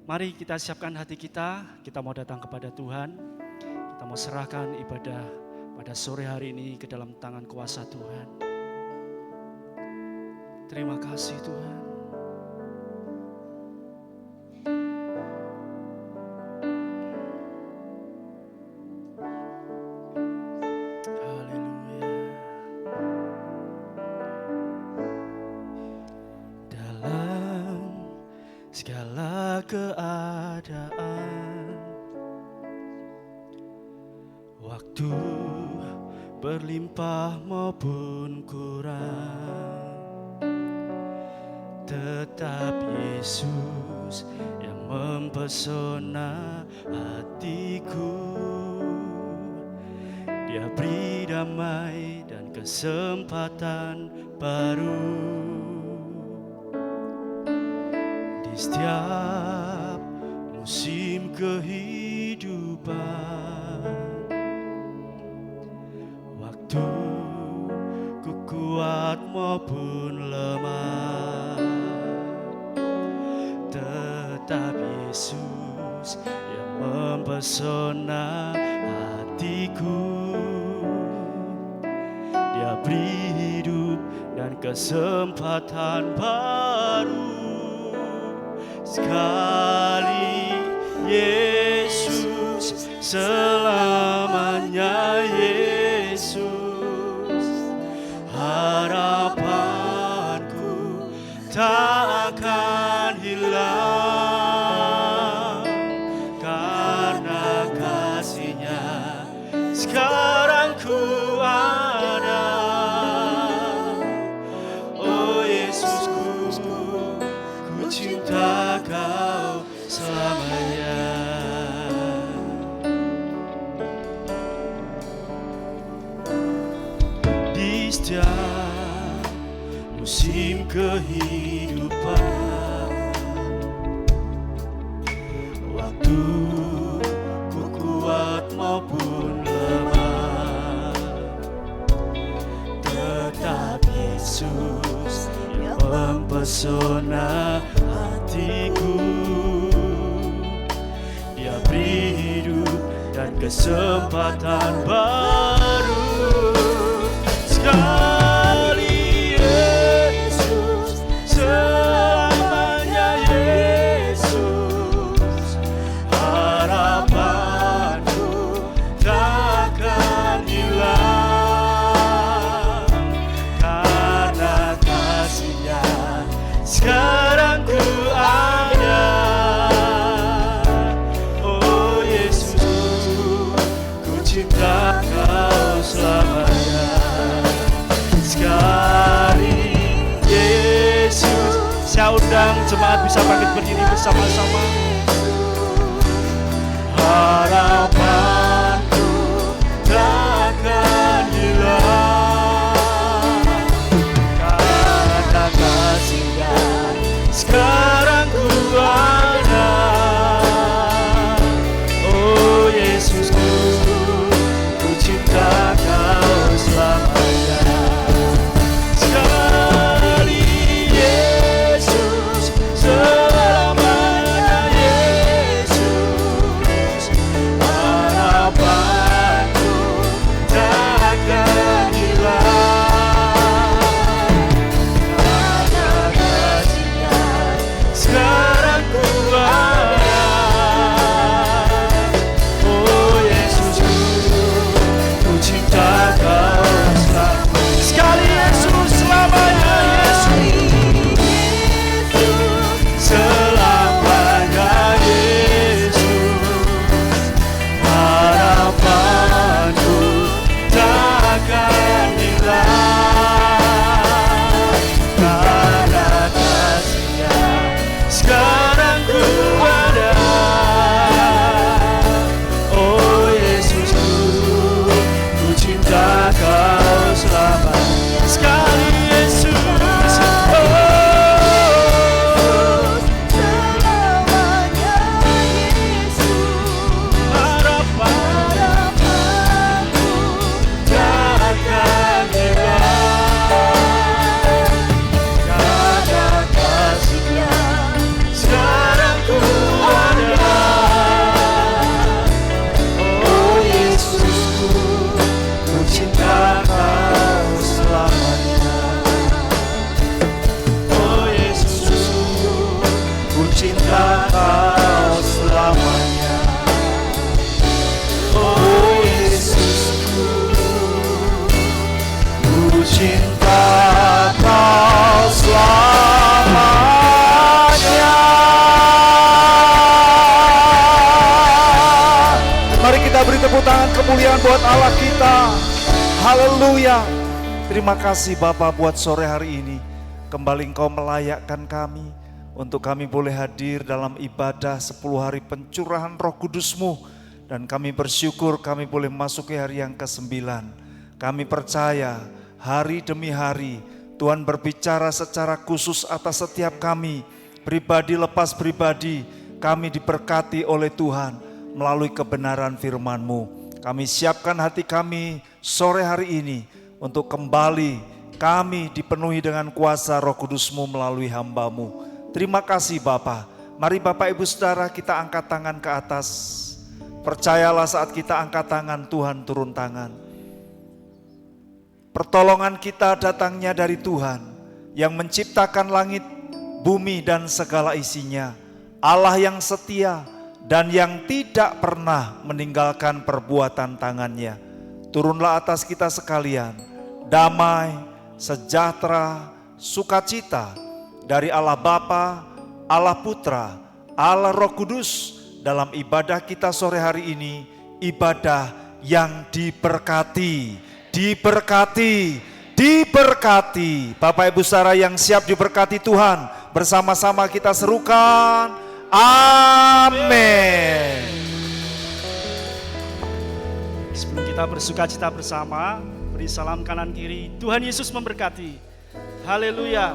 Mari kita siapkan hati kita mau datang kepada Tuhan. Kita mau serahkan ibadah pada sore hari ini ke dalam tangan kuasa Tuhan. Terima kasih Tuhan. Haleluya. Dalam segala keadaan, waktu berlimpah maupun kurang, tetap Yesus yang mempesona hatiku. Dia beri damai dan kesempatan baru di setiap musim kehidupan. Waktu ku kuat maupun lemah, tetap Yesus yang mempesona hatiku. Dia beri hidup dan kesempatan baru. Sekali Yesus, selamanya Yesus. Harapanku tak akan hilang, karena kasih-Nya sekarang ku ada. Oh Yesusku, ku cinta Kau selamanya. Di setiap musim kehidupan, waktu ku kuat maupun lemah, tetap Yesus yang mempesona hatiku. Dia beri hidup dan kesempatan baru. Sekali Yesus, selamanya Yesus. Harapanku takkan hilang, karena kasih-Nya sekarang ku ada. Oh Yesusku, ku cinta Kau selamanya. Sekali Yesus, saya undang jemaat bisa bangkit berdiri bersama-sama. Harapanku takkan hilang, karena kasih-Nya sekarang ku ada. Oh Yesusku, ku cinta Kau selamanya. Sekali Yesus, selamanya Yesus. Kau selamanya. Oh Yesusku, ku cinta Kau selamanya. Mari kita beri tepuk tangan kemuliaan buat Allah kita. Haleluya. Terima kasih Bapa buat sore hari ini. Kembali Engkau melayakkan kami untuk kami boleh hadir dalam ibadah 10 hari pencurahan Roh Kudus-Mu. Dan kami bersyukur kami boleh masuk ke hari yang ke-9. Kami percaya hari demi hari Tuhan berbicara secara khusus atas setiap kami. Pribadi lepas pribadi kami diberkati oleh Tuhan melalui kebenaran firman-Mu. Kami siapkan hati kami sore hari ini untuk kembali kami dipenuhi dengan kuasa Roh Kudus-Mu melalui hamba-Mu. Terima kasih Bapa. Mari Bapak Ibu Saudara kita angkat tangan ke atas. Percayalah saat kita angkat tangan Tuhan turun tangan. Pertolongan kita datangnya dari Tuhan yang menciptakan langit, bumi dan segala isinya. Allah yang setia dan yang tidak pernah meninggalkan perbuatan tangannya. Turunlah atas kita sekalian damai, sejahtera, sukacita dari Allah Bapa, Allah Putra, Allah Roh Kudus dalam ibadah kita sore hari ini, ibadah yang diberkati, diberkati, diberkati. Bapak Ibu Saudara yang siap diberkati Tuhan, bersama-sama kita serukan, amin. Sebelum kita bersukacita bersama, beri salam kanan kiri. Tuhan Yesus memberkati. Haleluya.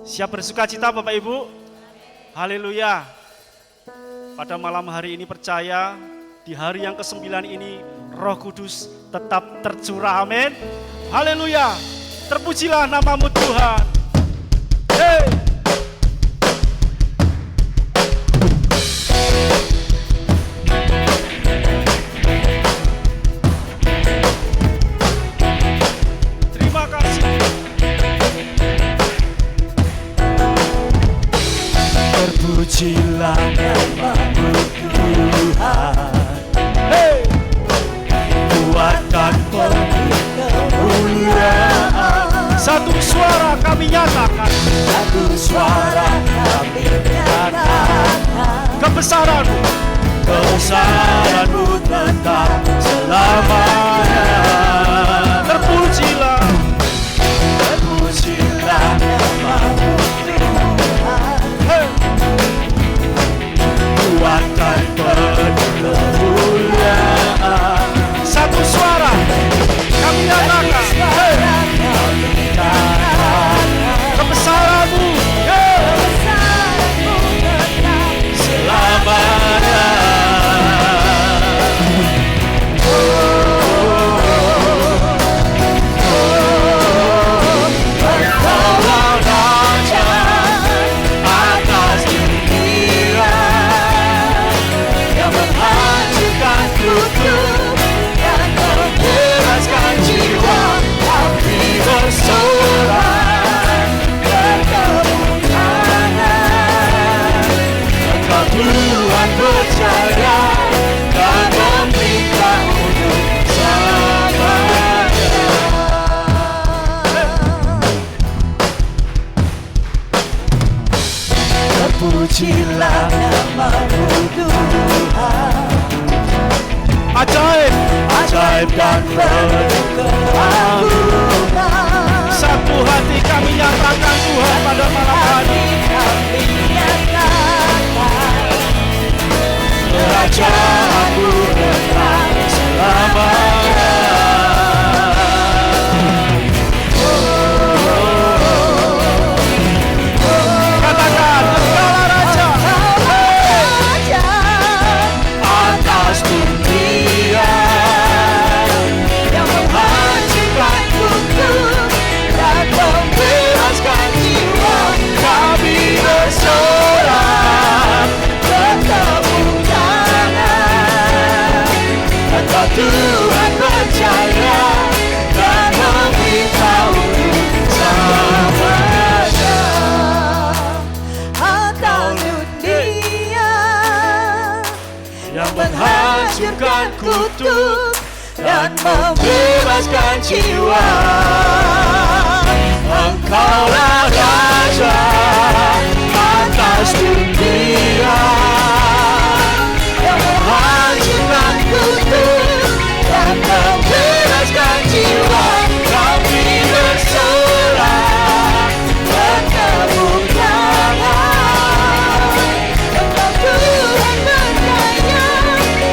Siap bersukacita Bapak Ibu? Haleluya. Pada malam hari ini percaya di hari yang ke-9 ini Roh Kudus tetap tercurah, amin. Haleluya. Terpujilah nama-Mu Tuhan. Hey. Terima kasih. Terpujilah nama-Mu Tuhan. Hey. Kuatkan kemuliaan. Satu suara kami nyatakan, Satu suara kami nyatakan, kebesaran-Mu, kebesaran-Mu tetap selamanya. terpujilah. Terpujilah nama-Mu Tuhan. Hey. Kuatkan kemuliaan. Satu suara kami nyatakan, hey. Kebesaran-Mu, hey. Selamanya. Engkaulah Raja atas dunia yang menghancurkan kutub, yang membebaskan jiwa, tapi bersorak berkemenangan. Engkau Tuhan percaya dan meminta untuk selamanya. Terpujilah nama-Mu Tuhan. Ajaib, Ajaib dan penuh keagungan. satu hati kami nyatakan Tuhan pada malam hari. Kami nyatakan Kerajaan-Mu tetap selamanya. Katakan, Engkaulah Raja, Atas dunia yang menghancurkan kutuk dan membebaskan jiwa. Engkaulah Raja atas dunia yang menghancurkan kutuk dan membebaskan jiwa. Kami bersorak bertepuk tangan, Engkau Tuhan berdaya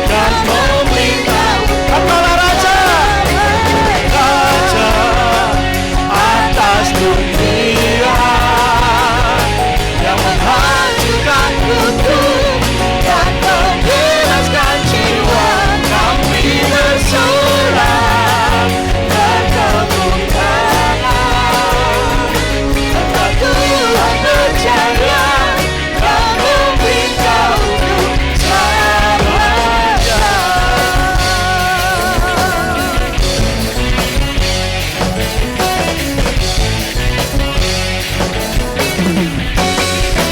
dan memerintah. Engkaulah Raja, Raja atas dunia yang menghancurkan kutuk dan membebaskan jiwa. Kami bersorak bertepuk tangan, Engkau Tuhan percaya dan memerintah untuk selamanya.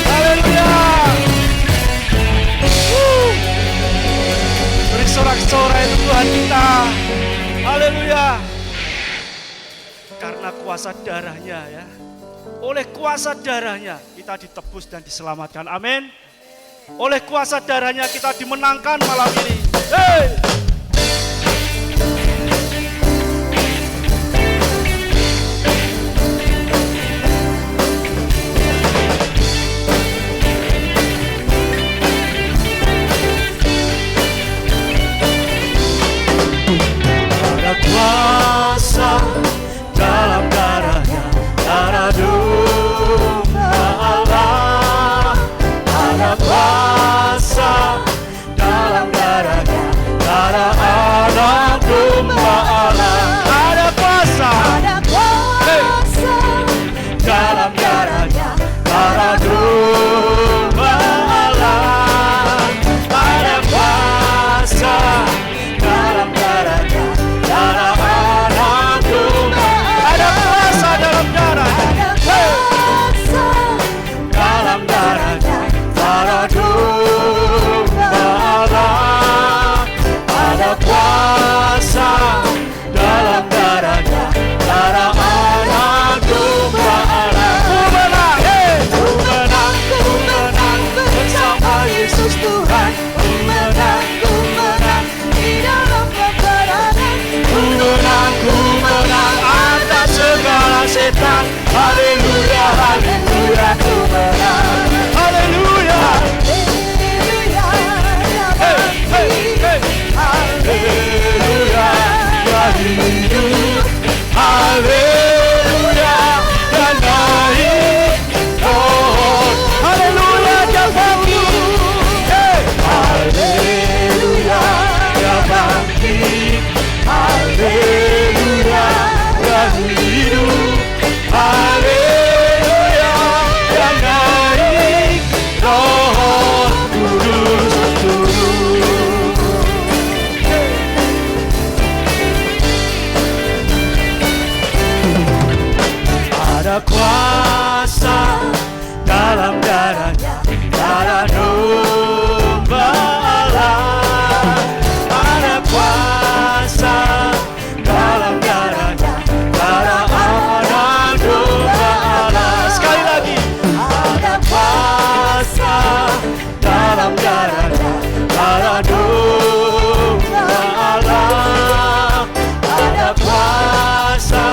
Haleluya. Beri sorak-sorai untuk Tuhan kita. Haleluya. Karena kuasa darahnya ya. Oleh kuasa darahnya kita ditebus dan diselamatkan. Amin. Oleh kuasa darahnya kita dimenangkan malam ini. Hey! Ada kuasa dalam darahnya, darah domba Allah. Ada kuasa dalam darahnya, darah anak domba Allah. Ada kuasa. Ada kuasa dalam darahnya, darah domba Allah. Ada kuasa dalam darahnya, darah anak domba. Ada kuasa dalam darah. Ada kuasa dalam darahnya, darah domba Allah. Ada kuasa dalam darahnya, darah anak domba Allah. Ku menang, ku menang, ku menang bersama Yesus Tuhan. Ku menang di dalam peperangan. Ku menang atas segala setan. Haleluya, haleluya, ku menang. Haleluya. Haleluya, ya bangkit. Haleluya, ya hidup. Haleluya, ya naik. Oh, haleluya, ya bangkit. Haleluya, ya bangkit. Haleluya, ya hidup. Haleluya, ya naik. Roh Kudus turun. Ada kuasa dalam darahnya, darah domba Allah. Ada kuasa dalam darahnya, darah anak domba Allah. Sekali lagi. Ada kuasa dalam darahnya, darah domba Allah. Ada kuasa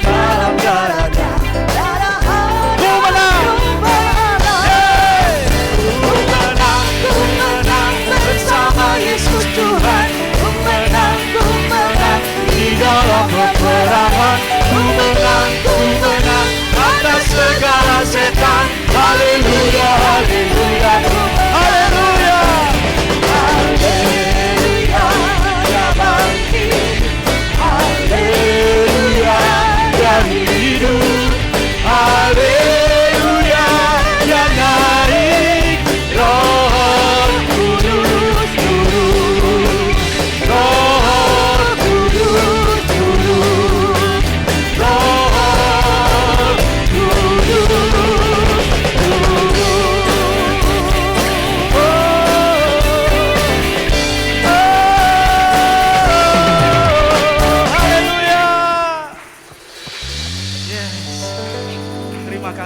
dalam darahnya, darah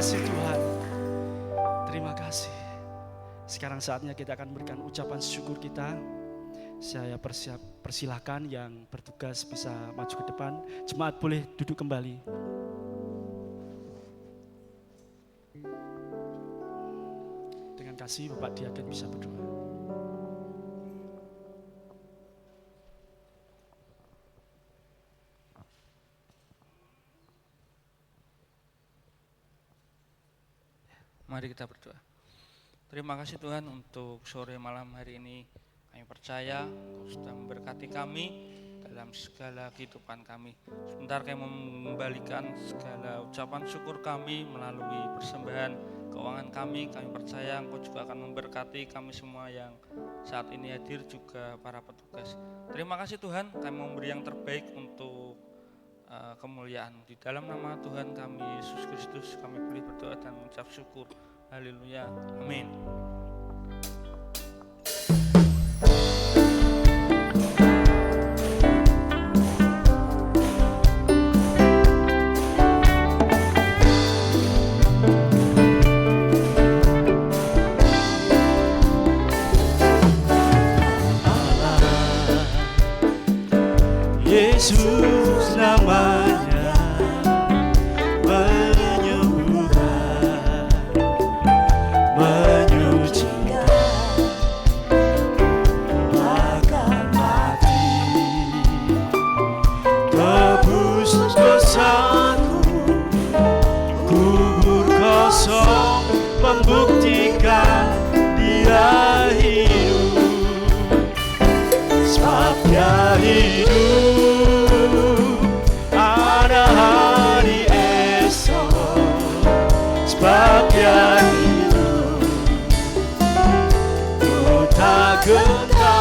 kasih Tuhan. Terima kasih. Sekarang saatnya kita akan berikan ucapan syukur kita. Saya persilahkan yang bertugas bisa maju ke depan. Jemaat boleh duduk kembali. Dengan kasih Bapak Diaken bisa berdoa. Mari kita berdoa. Terima kasih Tuhan untuk sore malam hari ini. Kami percaya Engkau sudah memberkati kami dalam segala kehidupan kami. Sebentar kami mengembalikan segala ucapan syukur kami melalui persembahan keuangan kami. Kami percaya Engkau juga akan memberkati kami semua yang saat ini hadir, juga para petugas. Terima kasih Tuhan, kami memberi yang terbaik untuk kemuliaan. Di dalam nama Tuhan kami Yesus Kristus kami boleh berdoa dan mengucap syukur. Haleluya. Amin. Yesus namanya menyembuhkan, menyucikan, akan mati, tebus dosaku, kubur kosong membuktikan Dia hidup, sebab Dia hidup. Ada hari esok, sebab Dia hidup. Ku tak gentar,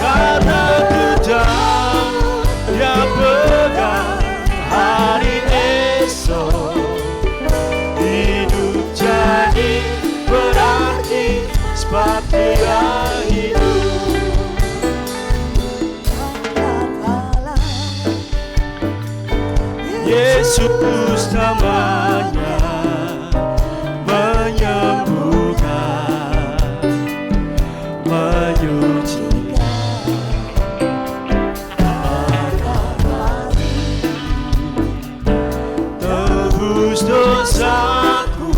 karena ku tahu Dia pegang hari esok. Hidup jadi berarti, sebab Dia hidup. Yesus namanya menyembuhkan, menyucikan, akan mati, tebus dosaku,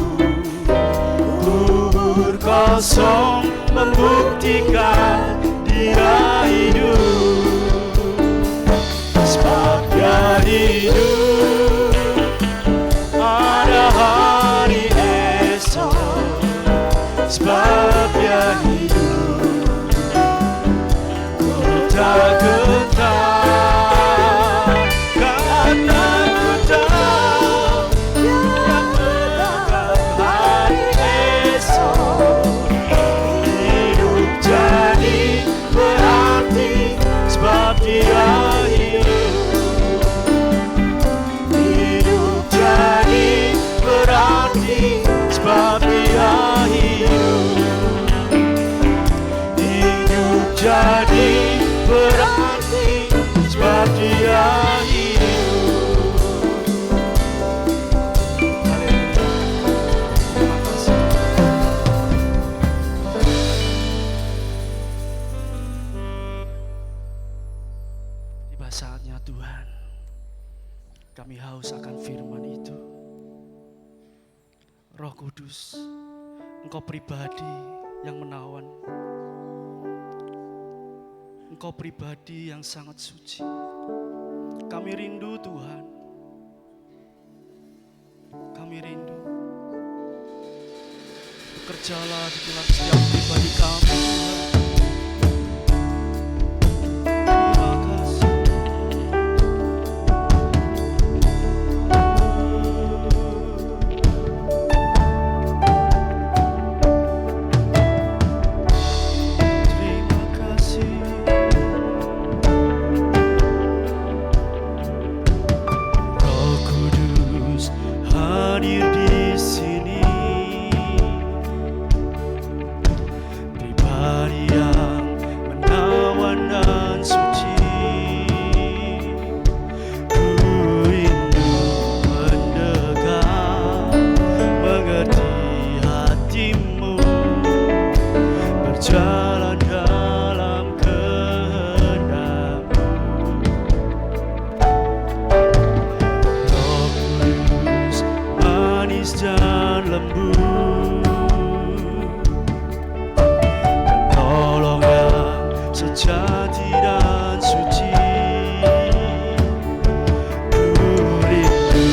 kubur kosong membuktikan Dia hidup, sebab Dia hidup. Ada hari esok, sebab Dia hidup. Ku tak gentar, karena ku tahu Dia pegang hari esok. Hidup jadi berarti, sebab Dia hidup. Hidup jadi berarti, sebab Dia hidup. Hidup jadi berarti, sebab Dia hidup. Haleluya. Terima kasih. Tiba saatnya Tuhan, kami haus akan firman itu. Roh Kudus, Engkau pribadi yang menawan. Engkau pribadi yang sangat suci. Kami rindu Tuhan. Kami rindu. Bekerjalah di dalam setiap pribadi kami Tuhan. Terima kasih. lembut, penolong yang sejati dan suci. Ku rindu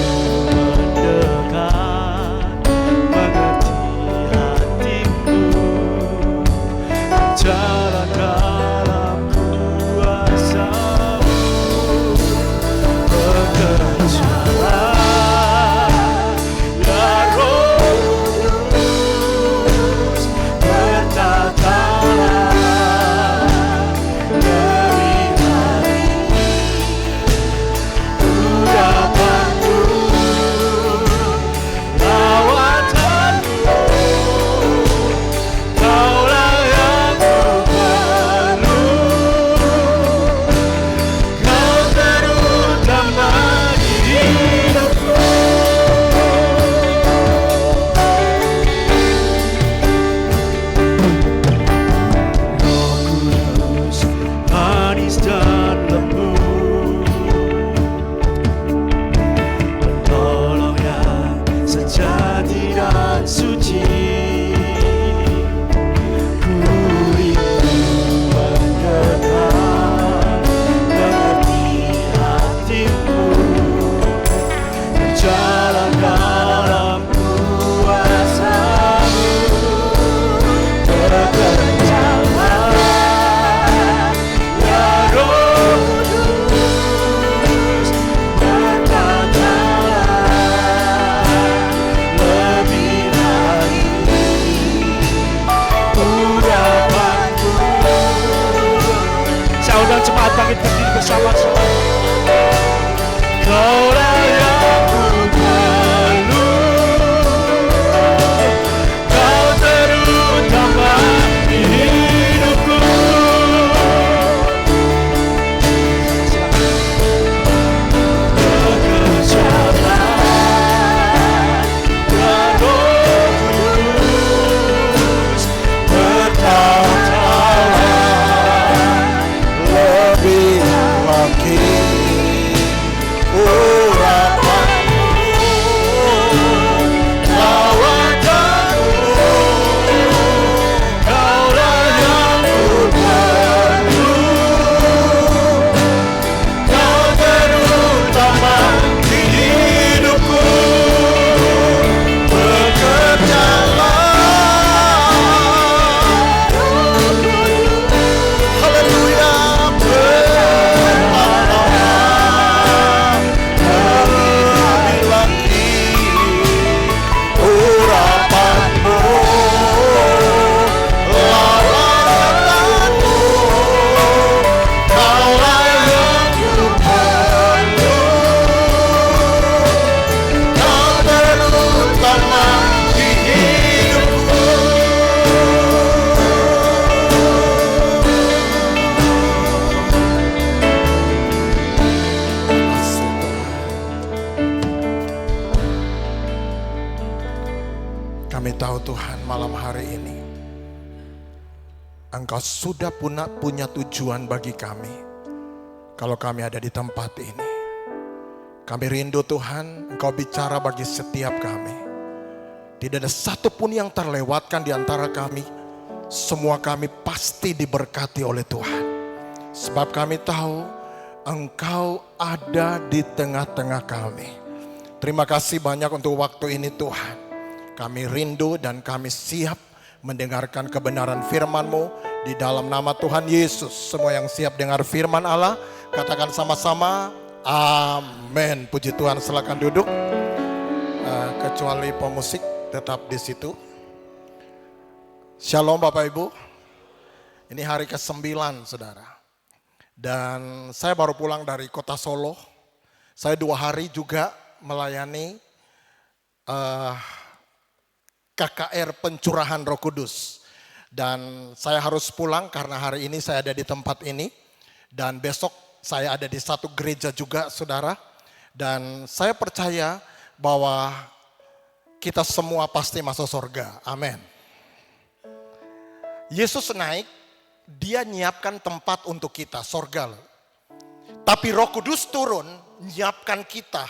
mendekat, mengerti hatimu, berjalan dalam kuasa-Mu, bekerjalah ya Roh Kudus, bertatalah lebih hari, urapanmu, lawatanmu, Kaulah yang ku perlu, Kau terutama di hidupku. Roh Kudus, manis dan lembut, penolong yang sejati dan suci. Ku rindu mendekat, mengerti hatimu, berjalan dalam kuasa-Mu, bekerjalah ya Roh Kudus, bertatalah lebih lagi, urapanmu. Saya undang jemaat bangkit berdiri bersama-sama. Kaulah yang ku perlu, Kau terutama di hidupku. Bekerjalah ya Roh Kudus, bertatalah lebih lagi urapanmu, lawatanmu, Kaulah yang ku perlu, Kau terutama di hidupku. Bekerjalah haleluya, bertatalah lebih lagi urapanmu, lawatanmu, Kaulah yang ku perlu, Kau terutama di hidupku. Kami tahu Tuhan, malam hari ini Engkau sudah punya tujuan bagi kami. Kalau kami ada di tempat ini, kami rindu Tuhan, Engkau bicara bagi setiap kami. Tidak ada satupun yang terlewatkan di antara kami. Semua kami pasti diberkati oleh Tuhan. Sebab kami tahu Engkau ada di tengah-tengah kami. Terima kasih banyak untuk waktu ini Tuhan. Kami rindu dan kami siap mendengarkan kebenaran firman-Mu di dalam nama Tuhan Yesus. Semua yang siap dengar firman Allah, katakan sama-sama, amin. Puji Tuhan, silakan duduk. Kecuali pemusik tetap di situ. Shalom Bapak Ibu. Ini hari ke-9 saudara. Dan saya baru pulang dari kota Solo. Saya 2 hari juga melayani KKR Pencurahan Roh Kudus. Dan saya harus pulang karena hari ini saya ada di tempat ini. Dan besok saya ada di satu gereja juga saudara. Dan saya percaya bahwa kita semua pasti masuk surga. Amin. Yesus naik, dia nyiapkan tempat untuk kita, surga. Tapi Roh Kudus turun, nyiapkan kita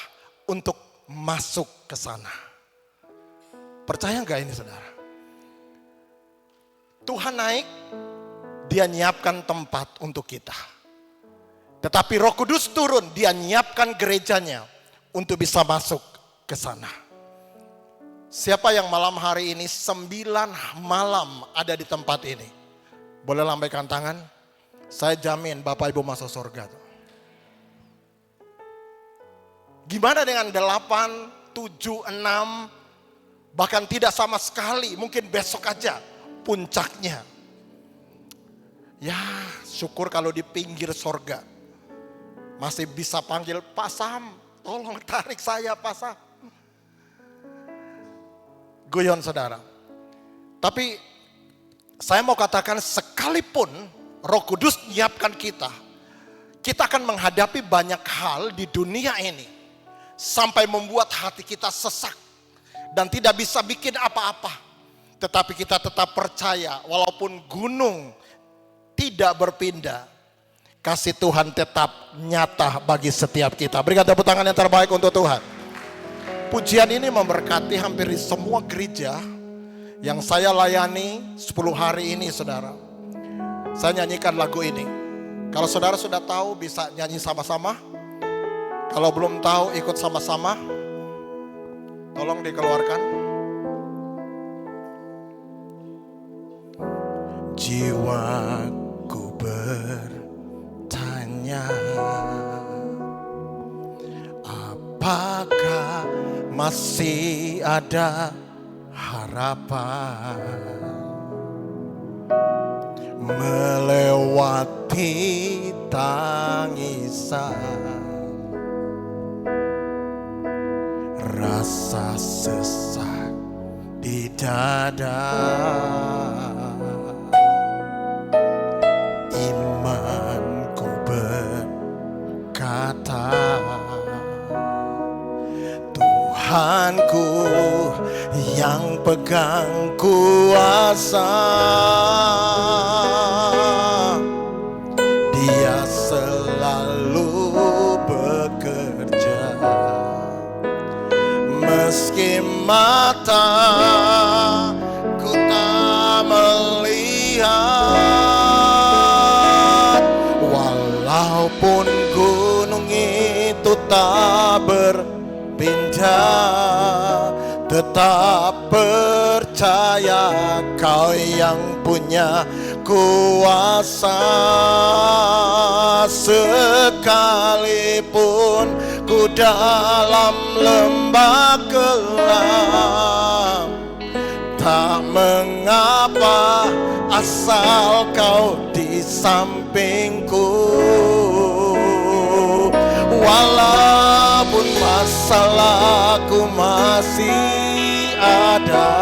untuk masuk ke sana. Percaya nggak ini saudara? Tuhan naik, dia nyiapkan tempat untuk kita. Tetapi Roh Kudus turun, dia nyiapkan gerejanya untuk bisa masuk ke sana. Siapa yang malam hari ini 9 malam ada di tempat ini? Boleh lambaikan tangan? Saya jamin Bapak Ibu masuk surga. Gimana dengan 8, 7, 6, bahkan tidak sama sekali, mungkin besok aja puncaknya. Ya syukur kalau di pinggir surga masih bisa panggil Pak Sam, tolong tarik saya Pak Sam. Guyon saudara. Tapi saya mau katakan sekalipun Roh Kudus menyiapkan kita, kita akan menghadapi banyak hal di dunia ini. Sampai membuat hati kita sesak dan tidak bisa bikin apa-apa. Tetapi kita tetap percaya walaupun gunung tidak berpindah, kasih Tuhan tetap nyata bagi setiap kita. Berikan tepuk tangan yang terbaik untuk Tuhan. Pujian ini memberkati hampir di semua gereja yang saya layani 10 hari ini saudara. Saya nyanyikan lagu ini. Kalau saudara sudah tahu bisa nyanyi sama-sama. Kalau belum tahu ikut sama-sama. Tolong dikeluarkan. Jiwaku bertanya, apakah masih ada harapan melewati tangisan, rasa sesak di dada, imanku berkata, Tuhanku yang pegang kuasa, Dia selalu bekerja. Meski mataku tak melihat, walaupun gunung itu tak berpindah, tetap percaya Kau yang punya kuasa. Sekalipun ku dalam lembah gelap, tak mengapa asal Kau di sampingku. Walaupun masalahku masih ada,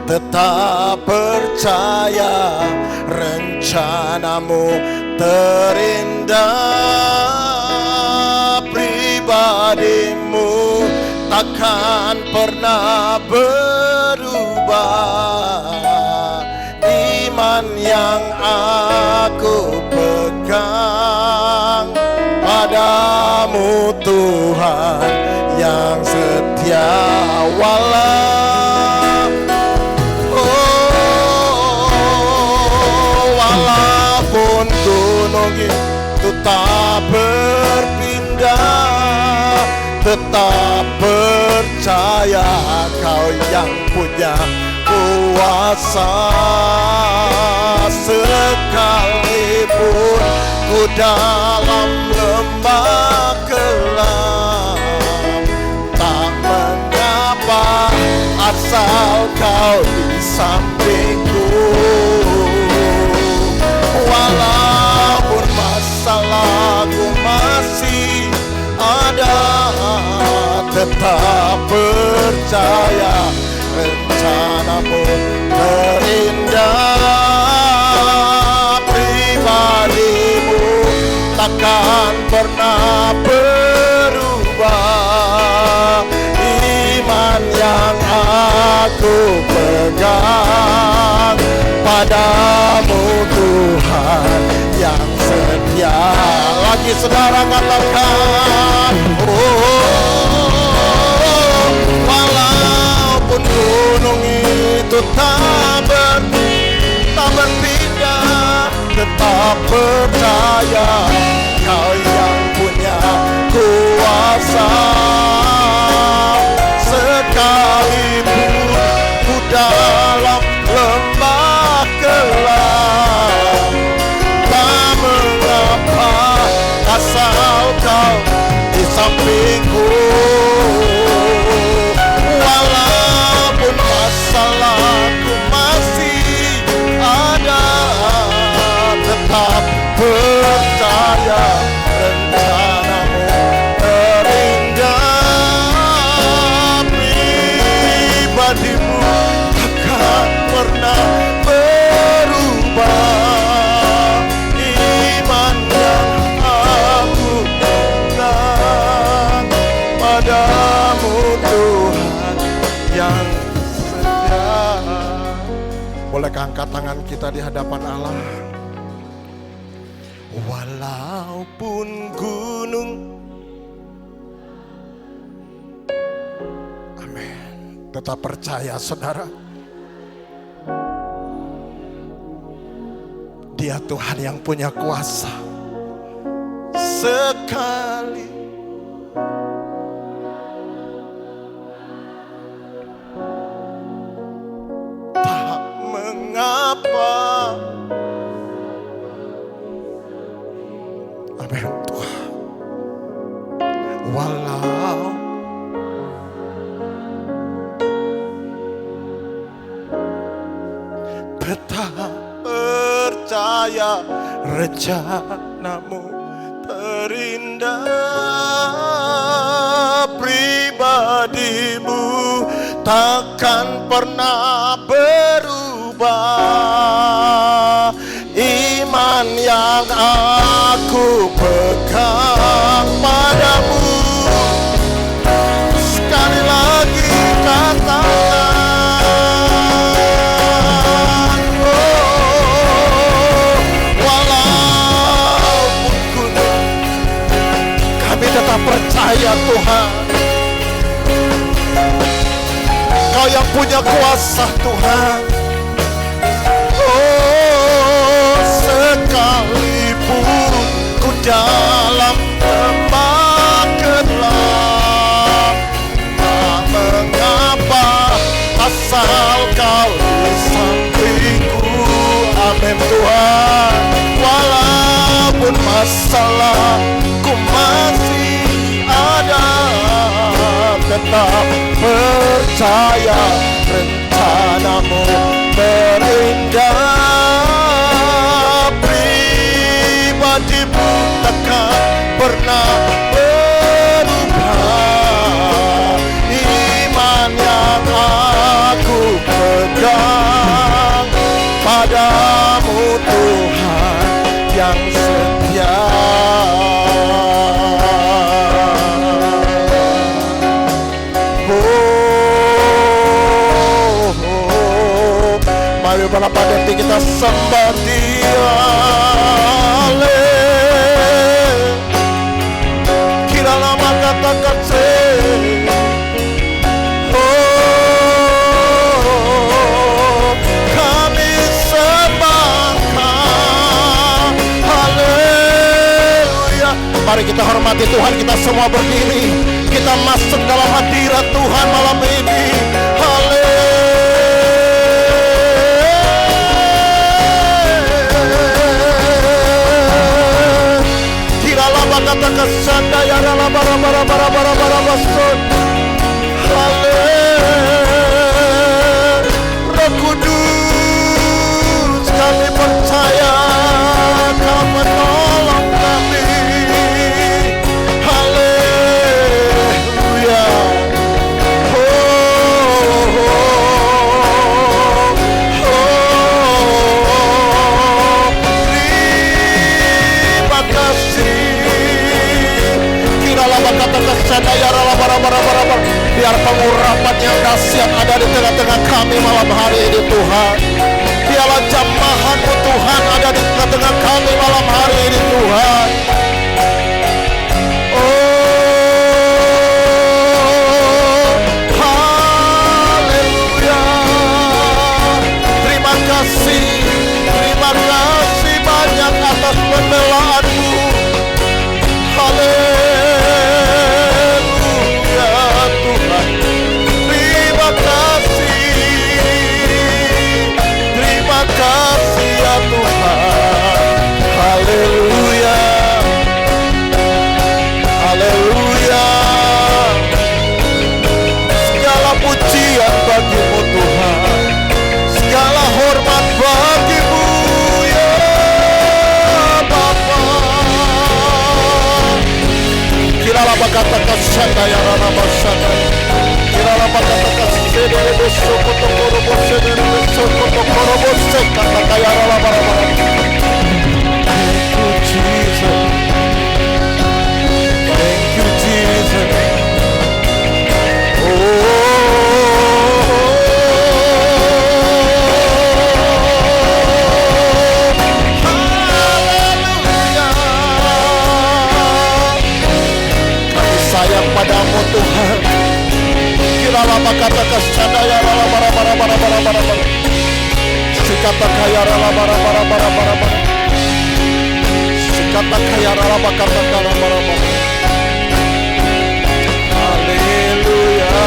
tetap percaya rencanamu terindah. Pribadimu takkan pernah berubah. Iman yang aku pegang padamu Tuhan yang setia. Walaupun gunung itu tak berpindah, tetap percaya Kau yang punya kuasa. Sekalipun ku dalam lembah gelap, tak mengapa asal Kau di sampingku. Walaupun masalahku masih ada, tetap percaya rencanamu terindah. Pribadimu takkan pernah berubah. Iman yang aku pegang padamu Tuhan yang setia. Lagi saudara katakan, walaupun tak berpindah, tetap percaya Kau yang punya kuasa. Sekalipun ku dalam lembah gelap, tak mengapa asal Kau di sampingku. Walaupun masalahku masih ada, tetap percaya rencana-Mu terindah. Pribadi-Mu takkan pernah berubah. Iman yang aku pegang padamu Tuhan yang setia. Bolehkah angkat tangan kita di hadapan Allah? Walaupun gunung, amin. Tetap percaya saudara, Dia Tuhan yang punya kuasa. Sekali tak mengapa, amin Tuhan. Walau tetap percaya rencana-Mu terindah. Pribadi-Mu takkan pernah berubah. Iman yang aku pegang padamu, sekali lagi katakan, walaupun gunung, kami tetap percaya Tuhan, Kau yang punya kuasa Tuhan. Sekalipun ku dalam lembah gelap, tak mengapa asal Kau di sampingku. Amin Tuhan. Walaupun masalahku masih ada, tetap percaya rencana-Mu terindah. Pribadi-Mu takkan pernah berubah. Iman yang aku pegang padamu Tuhan yang setia. Mari beberapa detik kita sembah Dia. Kira lama katakan kami sembahkan. Haleluya. Mari kita hormati Tuhan, kita semua berdiri. Kita masuk dalam hadirat Tuhan malam ini. Haleluya. Kata kesanda ya la bara basut. Haleluya. Roh Kudus, kami percaya Kau menolong kami. Haleluya. Terima kasih. Biar pengurapan yang dahsyat ada di tengah-tengah kami malam hari ini Tuhan. Biarlah jamahan-Mu Tuhan ada di tengah-tengah kami malam hari ini Tuhan. Oh, haleluya. bakata kasada ya rana basada. Kirala bakata kasedere besoko tokoro bosedere besoko tokoro boseka kaya rala bara. Thank you Jesus. Thank you Jesus. Sayang padamu Tuhan. Kirala bakata kasada ya rala bara. Sikata kaya rala bara. Sikata kaya rala bakata kara bara. Haleluya.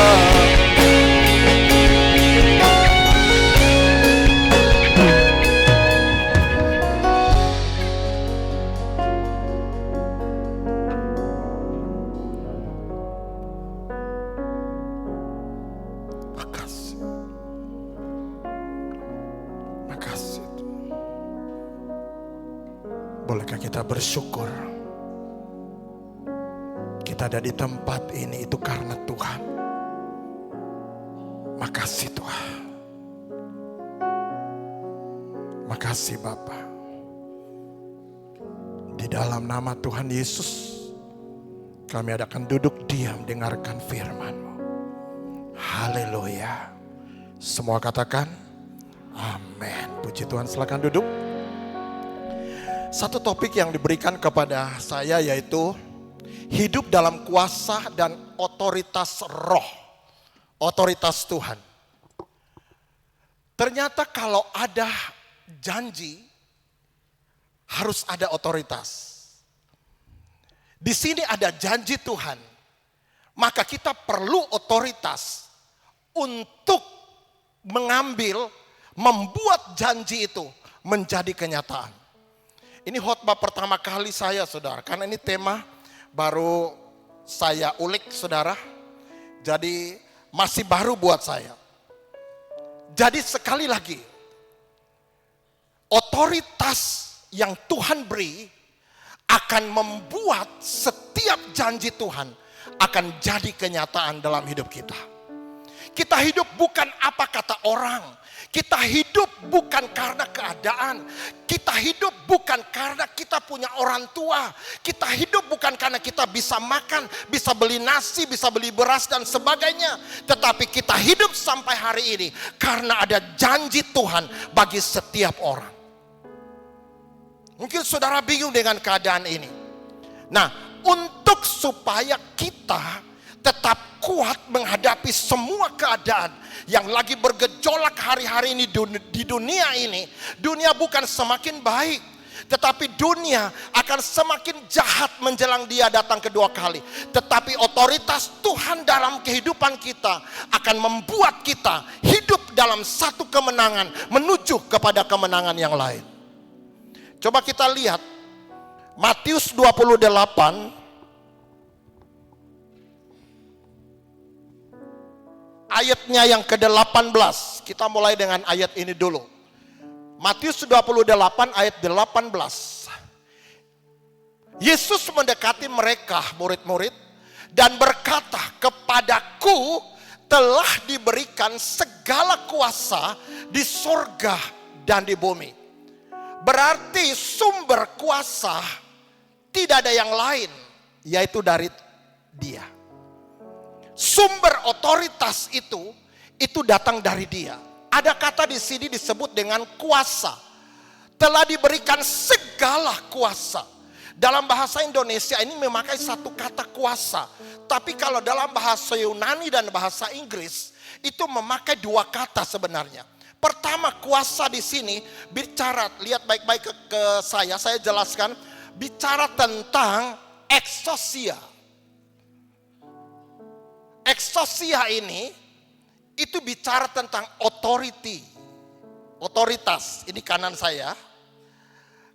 Makasih. Bolehkah kita bersyukur? Kita ada di tempat ini itu karena Tuhan. Makasih Tuhan. Makasih Bapa. Di dalam nama Tuhan Yesus, kami akan duduk diam dengarkan firman-Mu. Haleluya. Semua katakan amin. Puji Tuhan, silakan duduk. Satu topik yang diberikan kepada saya yaitu hidup dalam kuasa dan otoritas roh. Otoritas Tuhan. Ternyata kalau ada janji harus ada otoritas. Di sini ada janji Tuhan. Maka kita perlu otoritas untuk mengambil, membuat janji itu menjadi kenyataan. Ini khotbah pertama kali saya, saudara. Karena ini tema baru saya ulik, saudara. Jadi masih baru buat saya. Jadi sekali lagi, otoritas yang Tuhan beri akan membuat setiap janji Tuhan akan jadi kenyataan dalam hidup kita. Kita hidup bukan apa kata orang. Kita hidup bukan karena keadaan. Kita hidup bukan karena kita punya orang tua. Kita hidup bukan karena kita bisa makan, bisa beli nasi, bisa beli beras dan sebagainya. Tetapi kita hidup sampai hari ini karena ada janji Tuhan bagi setiap orang. Mungkin saudara bingung dengan keadaan ini. Nah, untuk supaya kita tetap kuat menghadapi semua keadaan yang lagi bergejolak hari-hari ini di dunia ini. Dunia bukan semakin baik, tetapi dunia akan semakin jahat menjelang Dia datang kedua kali. Tetapi otoritas Tuhan dalam kehidupan kita akan membuat kita hidup dalam satu kemenangan menuju kepada kemenangan yang lain. Coba kita lihat Matius 28 ayatnya yang ke-18. Kita mulai dengan ayat ini dulu. Matius 28 ayat 18. Yesus mendekati mereka, murid-murid, dan berkata, "Kepadaku telah diberikan segala kuasa di surga dan di bumi." Berarti sumber kuasa tidak ada yang lain, yaitu dari Dia. Sumber otoritas itu datang dari Dia. Ada kata di sini disebut dengan kuasa. Telah diberikan segala kuasa. Dalam bahasa Indonesia ini memakai satu kata kuasa. Tapi kalau dalam bahasa Yunani dan bahasa Inggris itu memakai dua kata sebenarnya. Pertama, kuasa di sini bicara, lihat baik-baik ke saya jelaskan, bicara tentang exousia. Exousia ini itu bicara tentang authority, otoritas. Ini kanan saya.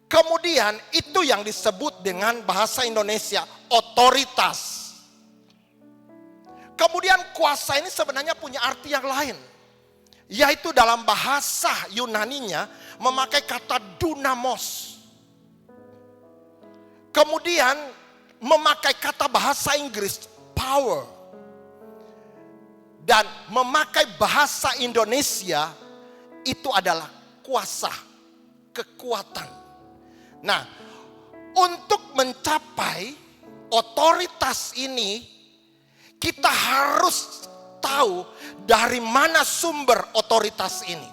Kemudian itu yang disebut dengan bahasa Indonesia otoritas. Kemudian kuasa ini sebenarnya punya arti yang lain, yaitu dalam bahasa Yunaninya memakai kata dunamos. Kemudian memakai kata bahasa bahasa Inggris power. Dan memakai bahasa Indonesia itu adalah kuasa, kekuatan. Nah, untuk mencapai otoritas ini, kita harus tahu dari mana sumber otoritas ini.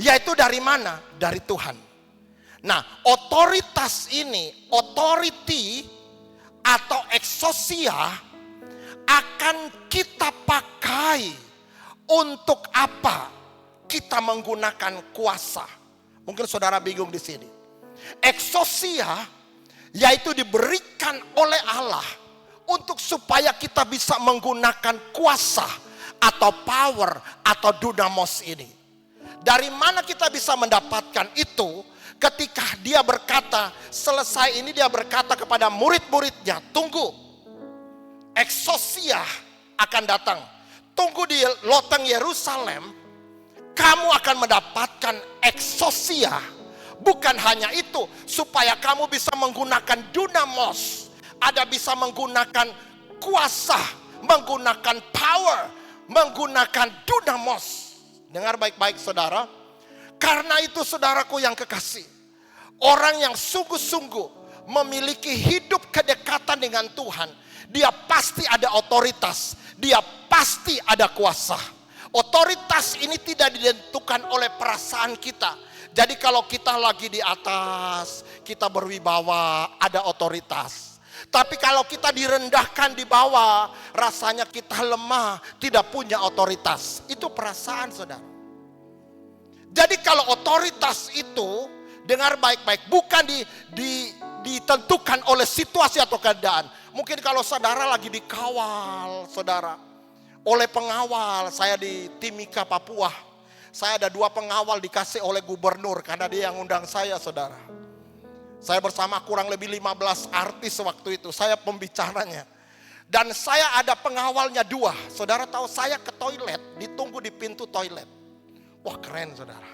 Yaitu dari mana? Dari Tuhan. Nah, otoritas ini, authority atau exousia akan kita pakai untuk apa? Kita menggunakan kuasa. Mungkin saudara bingung di sini. Exousia yaitu diberikan oleh Allah untuk supaya kita bisa menggunakan kuasa atau power atau dunamos ini. Dari mana kita bisa mendapatkan itu? Ketika dia berkata, selesai ini dia berkata kepada murid-muridnya, tunggu. Exousia akan datang. Tunggu di loteng Yerusalem, kamu akan mendapatkan exousia. Bukan hanya itu, supaya kamu bisa menggunakan dunamos, ada bisa menggunakan kuasa, menggunakan power, menggunakan dunamos. Dengar baik-baik saudara. Karena itu saudaraku yang kekasih, orang yang sungguh-sungguh memiliki hidup kedekatan dengan Tuhan, dia pasti ada otoritas, dia pasti ada kuasa. Otoritas ini tidak ditentukan oleh perasaan kita. Jadi kalau kita lagi di atas, kita berwibawa, ada otoritas. Tapi kalau kita direndahkan di bawah, rasanya kita lemah, tidak punya otoritas. Itu perasaan saudara. Jadi kalau otoritas itu, dengar baik-baik, bukan ditentukan oleh situasi atau keadaan. Mungkin kalau saudara lagi dikawal, saudara, oleh pengawal. Saya di Timika, Papua. Saya ada 2 pengawal dikasih oleh gubernur karena dia yang undang saya, saudara. Saya bersama kurang lebih 15 artis waktu itu. Saya pembicaranya. Dan saya ada pengawalnya 2. Saudara tahu, saya ke toilet, ditunggu di pintu toilet. Wah, keren saudara.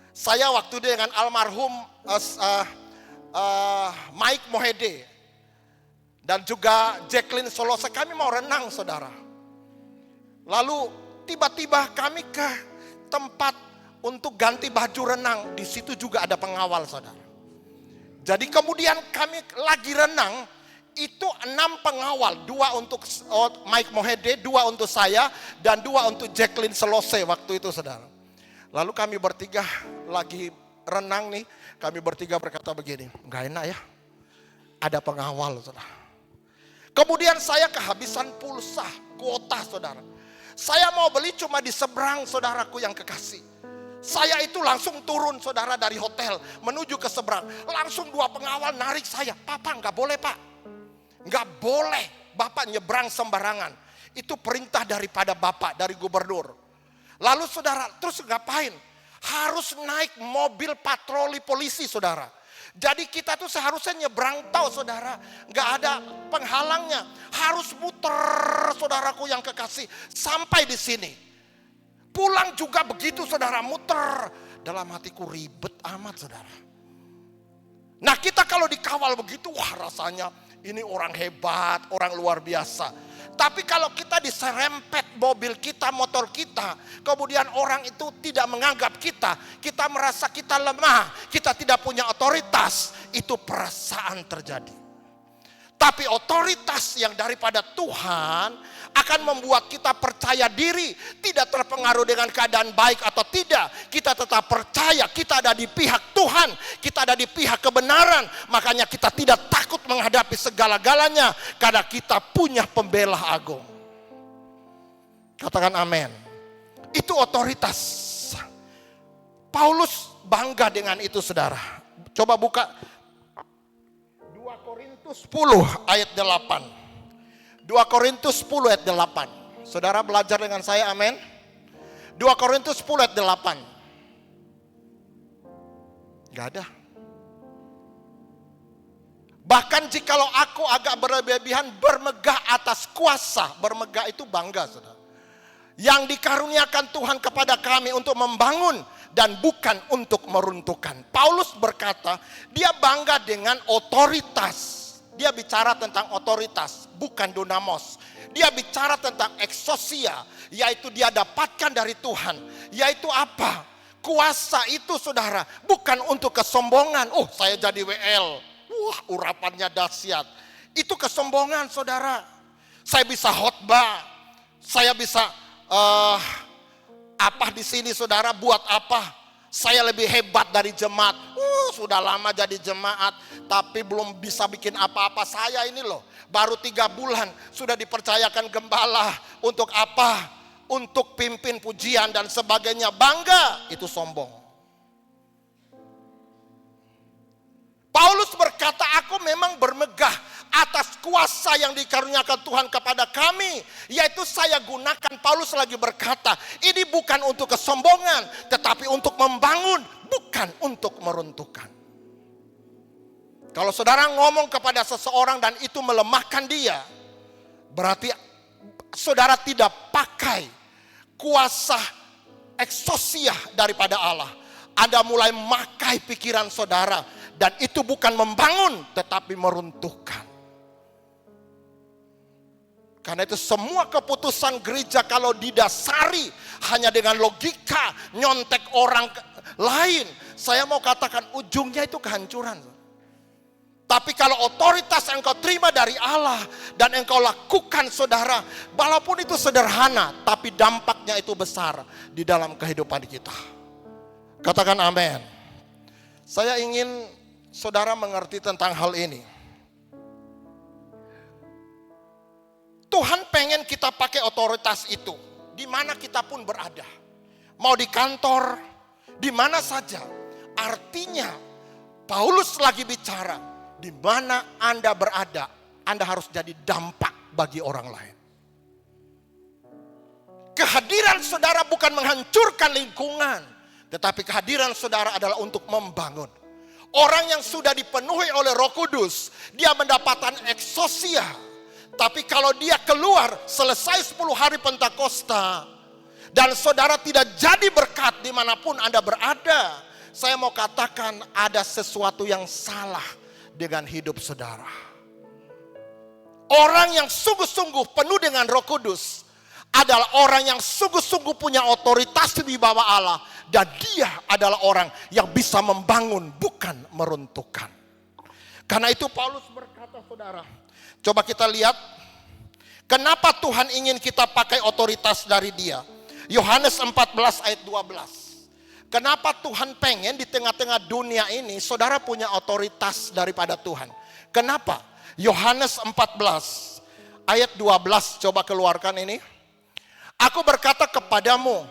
Saya waktu itu dengan almarhum Mike Mohede dan juga Jacqueline Solose, kami mau renang saudara. Lalu tiba-tiba kami ke tempat untuk ganti baju renang. Di situ juga ada pengawal saudara. Jadi kemudian kami lagi renang, itu 6 pengawal, 2 untuk Mike Mohede, 2 untuk saya, dan 2 untuk Jacqueline Solose waktu itu saudara. Lalu kami bertiga lagi renang nih, kami bertiga berkata begini, gak enak ya, ada pengawal saudara. Kemudian saya kehabisan pulsa, kuota saudara. Saya mau beli cuma di seberang saudaraku yang kekasih. Saya itu langsung turun saudara dari hotel menuju ke seberang. Langsung 2 pengawal narik saya. Papa gak boleh pak. Gak boleh bapak nyebrang sembarangan. Itu perintah daripada bapak, dari gubernur. Lalu saudara terus ngapain? Harus naik mobil patroli polisi saudara. Jadi kita tuh seharusnya nyebrang tol saudara. Gak ada penghalangnya. Harus muter saudaraku yang kekasih. Sampai di sini. Pulang juga begitu saudara, muter. Dalam hatiku ribet amat saudara. Nah kita kalau dikawal begitu, wah rasanya ini orang hebat, orang luar biasa. Tapi kalau kita diserempet mobil kita, motor kita, kemudian orang itu tidak menganggap kita merasa kita lemah, kita tidak punya otoritas, itu perasaan terjadi. Tapi otoritas yang daripada Tuhan akan membuat kita percaya diri, tidak terpengaruh dengan keadaan baik atau tidak. Kita tetap percaya kita ada di pihak Tuhan, kita ada di pihak kebenaran. Makanya kita tidak takut menghadapi segala-galanya karena kita punya pembela agung. Katakan amin. Itu otoritas. Paulus bangga dengan itu saudara. Coba buka 2 Korintus 10 ayat 8. 2 Korintus 10 ayat 8. Saudara belajar dengan saya, amin. 2 Korintus 10 ayat 8. Gak ada. Bahkan jikalau aku agak berlebihan bermegah atas kuasa. Bermegah itu bangga saudara. Yang dikaruniakan Tuhan kepada kami untuk membangun dan bukan untuk meruntuhkan. Paulus berkata dia bangga dengan otoritas dia bicara tentang otoritas, bukan dunamos. Dia bicara tentang eksosia, yaitu dia dapatkan dari Tuhan. Yaitu apa? Kuasa itu saudara, bukan untuk kesombongan. Oh, saya jadi WL. Wah, urapannya dahsyat. Itu kesombongan saudara. Saya bisa khotbah. Saya bisa apa di sini saudara, buat apa? Saya lebih hebat dari jemaat. Sudah lama jadi jemaat, tapi belum bisa bikin apa-apa. Saya ini loh, baru 3 bulan sudah dipercayakan gembala. Untuk apa? Untuk pimpin pujian dan sebagainya. Bangga, itu sombong. Paulus berkata, aku memang bermegah atas kuasa yang dikaruniakan Tuhan kepada kami. Yaitu saya gunakan, Paulus lagi berkata, ini bukan untuk kesombongan, tetapi untuk membangun, bukan untuk meruntuhkan. Kalau saudara ngomong kepada seseorang dan itu melemahkan dia, berarti saudara tidak pakai kuasa eksosia daripada Allah. Anda mulai makai pikiran saudara, dan itu bukan membangun tetapi meruntuhkan. Karena itu semua keputusan gereja kalau didasari hanya dengan logika, nyontek orang lain, saya mau katakan ujungnya itu kehancuran. Tapi kalau otoritas engkau terima dari Allah dan engkau lakukan saudara, walaupun itu sederhana, tapi dampaknya itu besar di dalam kehidupan kita. Katakan amin. Saya ingin saudara mengerti tentang hal ini. Tuhan pengen kita pakai otoritas itu di mana kita pun berada. Mau di kantor, di mana saja. Artinya Paulus lagi bicara, di mana Anda berada, Anda harus jadi dampak bagi orang lain. Kehadiran saudara bukan menghancurkan lingkungan, tetapi kehadiran saudara adalah untuk membangun. Orang yang sudah dipenuhi oleh Roh Kudus, dia mendapatkan eksosia. Tapi kalau dia keluar selesai 10 hari Pentakosta, dan saudara tidak jadi berkat dimanapun Anda berada, saya mau katakan ada sesuatu yang salah dengan hidup saudara. Orang yang sungguh-sungguh penuh dengan Roh Kudus adalah orang yang sungguh-sungguh punya otoritas di bawah Allah. Dan dia adalah orang yang bisa membangun, bukan meruntuhkan. Karena itu Paulus berkata saudara, coba kita lihat kenapa Tuhan ingin kita pakai otoritas dari dia. Yohanes 14 ayat 12. Kenapa Tuhan pengen di tengah-tengah dunia ini saudara punya otoritas daripada Tuhan. Kenapa? Yohanes 14 ayat 12, coba keluarkan ini. Aku berkata kepadamu,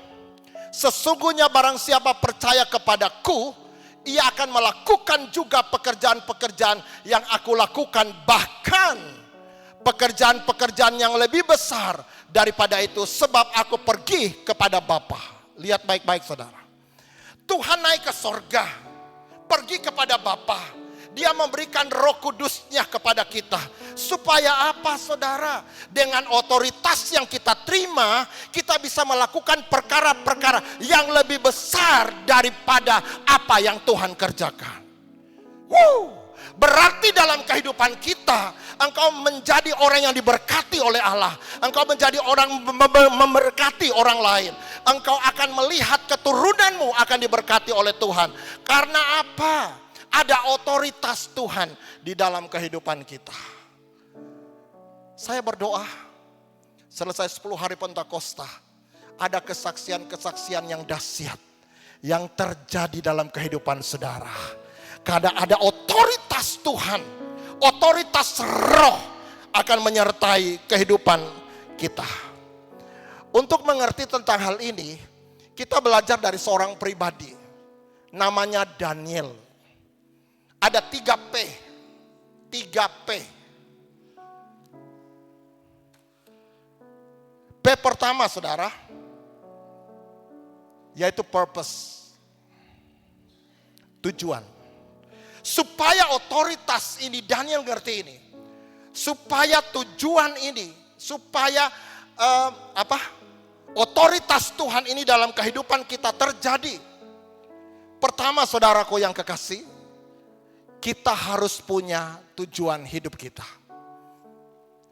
sesungguhnya barang siapa percaya kepadaku, ia akan melakukan juga pekerjaan-pekerjaan yang aku lakukan. Bahkan pekerjaan-pekerjaan yang lebih besar daripada itu, sebab aku pergi kepada Bapa. Lihat baik-baik saudara. Tuhan naik ke sorga, pergi kepada Bapa. Dia memberikan Roh Kudusnya kepada kita. Supaya apa saudara? Dengan otoritas yang kita terima, kita bisa melakukan perkara-perkara yang lebih besar daripada apa yang Tuhan kerjakan. Berarti dalam kehidupan kita, engkau menjadi orang yang diberkati oleh Allah. Engkau menjadi orang memberkati orang lain. Engkau akan melihat keturunanmu akan diberkati oleh Tuhan. Karena apa? Ada otoritas Tuhan di dalam kehidupan kita. Saya berdoa, selesai 10 hari Pentakosta, ada kesaksian-kesaksian yang dahsyat yang terjadi dalam kehidupan saudara. Karena ada otoritas Tuhan, otoritas Roh akan menyertai kehidupan kita. Untuk mengerti tentang hal ini, kita belajar dari seorang pribadi, namanya Daniel. Ada 3P. 3P. P pertama saudara, yaitu purpose. Tujuan. Supaya otoritas ini, Daniel ngerti ini. Supaya tujuan ini, supaya otoritas Tuhan ini dalam kehidupan kita terjadi. Pertama saudaraku yang kekasih, kita harus punya tujuan hidup kita.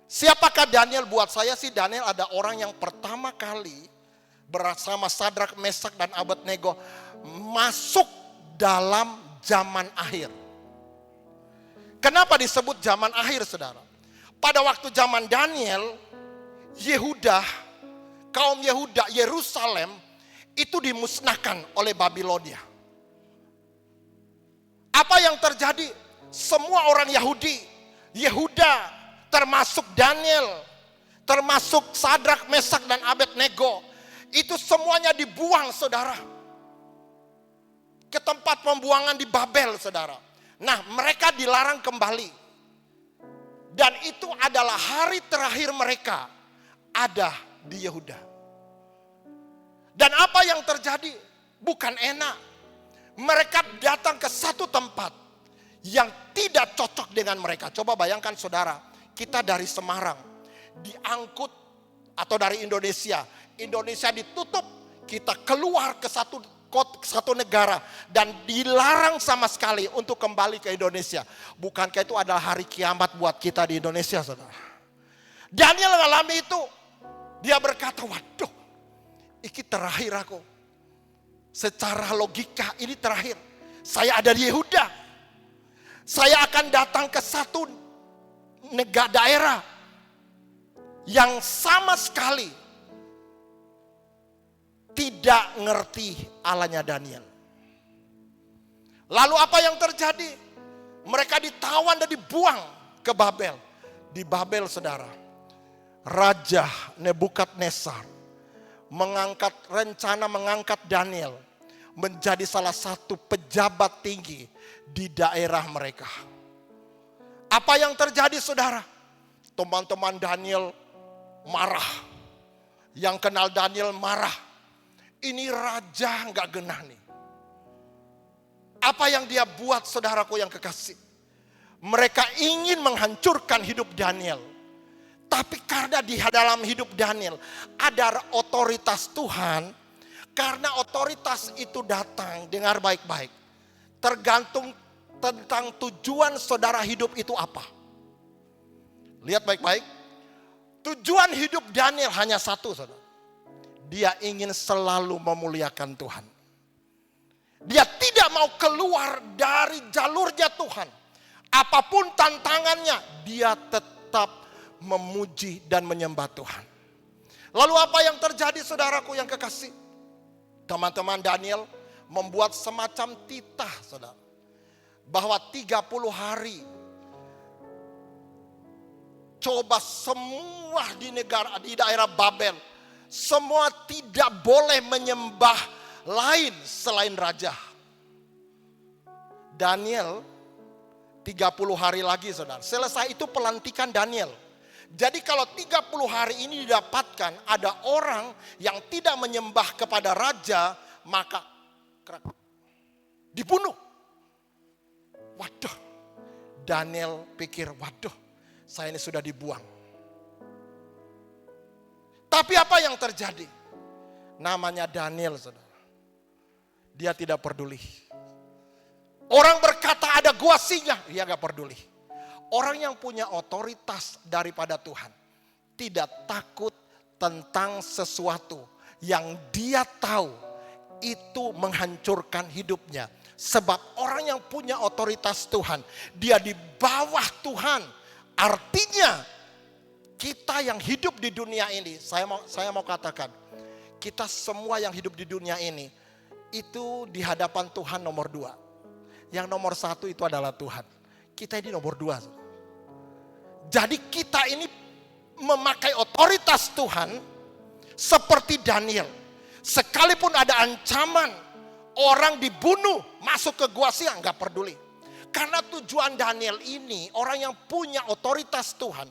Siapakah Daniel? Buat saya sih Daniel ada orang yang pertama kali bersama Sadrak, Mesak, dan Abednego masuk dalam zaman akhir. Kenapa disebut zaman akhir, saudara? Pada waktu zaman Daniel, Yehuda, kaum Yehuda, Yerusalem itu dimusnahkan oleh Babilonia. Apa yang terjadi? Semua orang Yahudi, Yehuda, termasuk Daniel, termasuk Sadrak, Mesak, dan Abednego, itu semuanya dibuang, saudara, ke tempat pembuangan di Babel, saudara. Nah, mereka dilarang kembali. Dan itu adalah hari terakhir mereka ada di Yehuda. Dan apa yang terjadi? Bukan enak. Mereka datang ke satu tempat yang tidak cocok dengan mereka. Coba bayangkan, saudara, kita dari Semarang diangkut, atau dari Indonesia ditutup, kita keluar ke satu negara dan dilarang sama sekali untuk kembali ke Indonesia. Bukankah itu adalah hari kiamat buat kita di Indonesia, saudara? Daniel mengalami itu. Dia berkata, waduh, ini terakhir aku. Secara logika ini terakhir. Saya ada di Yehuda. Saya akan datang ke satu negara daerah yang sama sekali tidak ngerti Allahnya Daniel. Lalu apa yang terjadi? Mereka ditawan dan dibuang ke Babel. Di Babel, saudara, Raja Nebukadnezar mengangkat Daniel menjadi salah satu pejabat tinggi di daerah mereka. Apa yang terjadi, saudara? Teman-teman Daniel marah. Yang kenal Daniel marah. Ini raja nggak genah nih. Apa yang dia buat, saudaraku yang kekasih? Mereka ingin menghancurkan hidup Daniel. Tapi karena di dalam hidup Daniel ada otoritas Tuhan. Karena otoritas itu datang, dengar baik-baik. Tergantung tentang tujuan saudara hidup itu apa. Lihat baik-baik. Tujuan hidup Daniel hanya satu, saudara. Dia ingin selalu memuliakan Tuhan. Dia tidak mau keluar dari jalurnya Tuhan. Apapun tantangannya, dia tetap memuji dan menyembah Tuhan. Lalu apa yang terjadi, saudaraku yang kekasih? Teman-teman Daniel membuat semacam titah, saudara. Bahwa 30 hari coba semua di daerah Babel, semua tidak boleh menyembah lain selain raja. Daniel 30 hari lagi, saudara. Selesai itu pelantikan Daniel. Jadi kalau 30 hari ini didapatkan ada orang yang tidak menyembah kepada raja, maka dibunuh. Waduh, Daniel pikir, waduh, saya ini sudah dibuang. Tapi apa yang terjadi? Namanya Daniel, saudara. Dia tidak peduli. Orang berkata ada gua singa, dia gak peduli. Orang yang punya otoritas daripada Tuhan tidak takut tentang sesuatu yang dia tahu itu menghancurkan hidupnya. Sebab orang yang punya otoritas Tuhan, dia di bawah Tuhan. Artinya kita yang hidup di dunia ini, saya mau katakan, kita semua yang hidup di dunia ini itu di hadapan Tuhan nomor 2. Yang nomor 1 itu adalah Tuhan. Kita ini nomor 2. Jadi kita ini memakai otoritas Tuhan seperti Daniel. Sekalipun ada ancaman, orang dibunuh, masuk ke gua siang, gak peduli. Karena tujuan Daniel ini, orang yang punya otoritas Tuhan,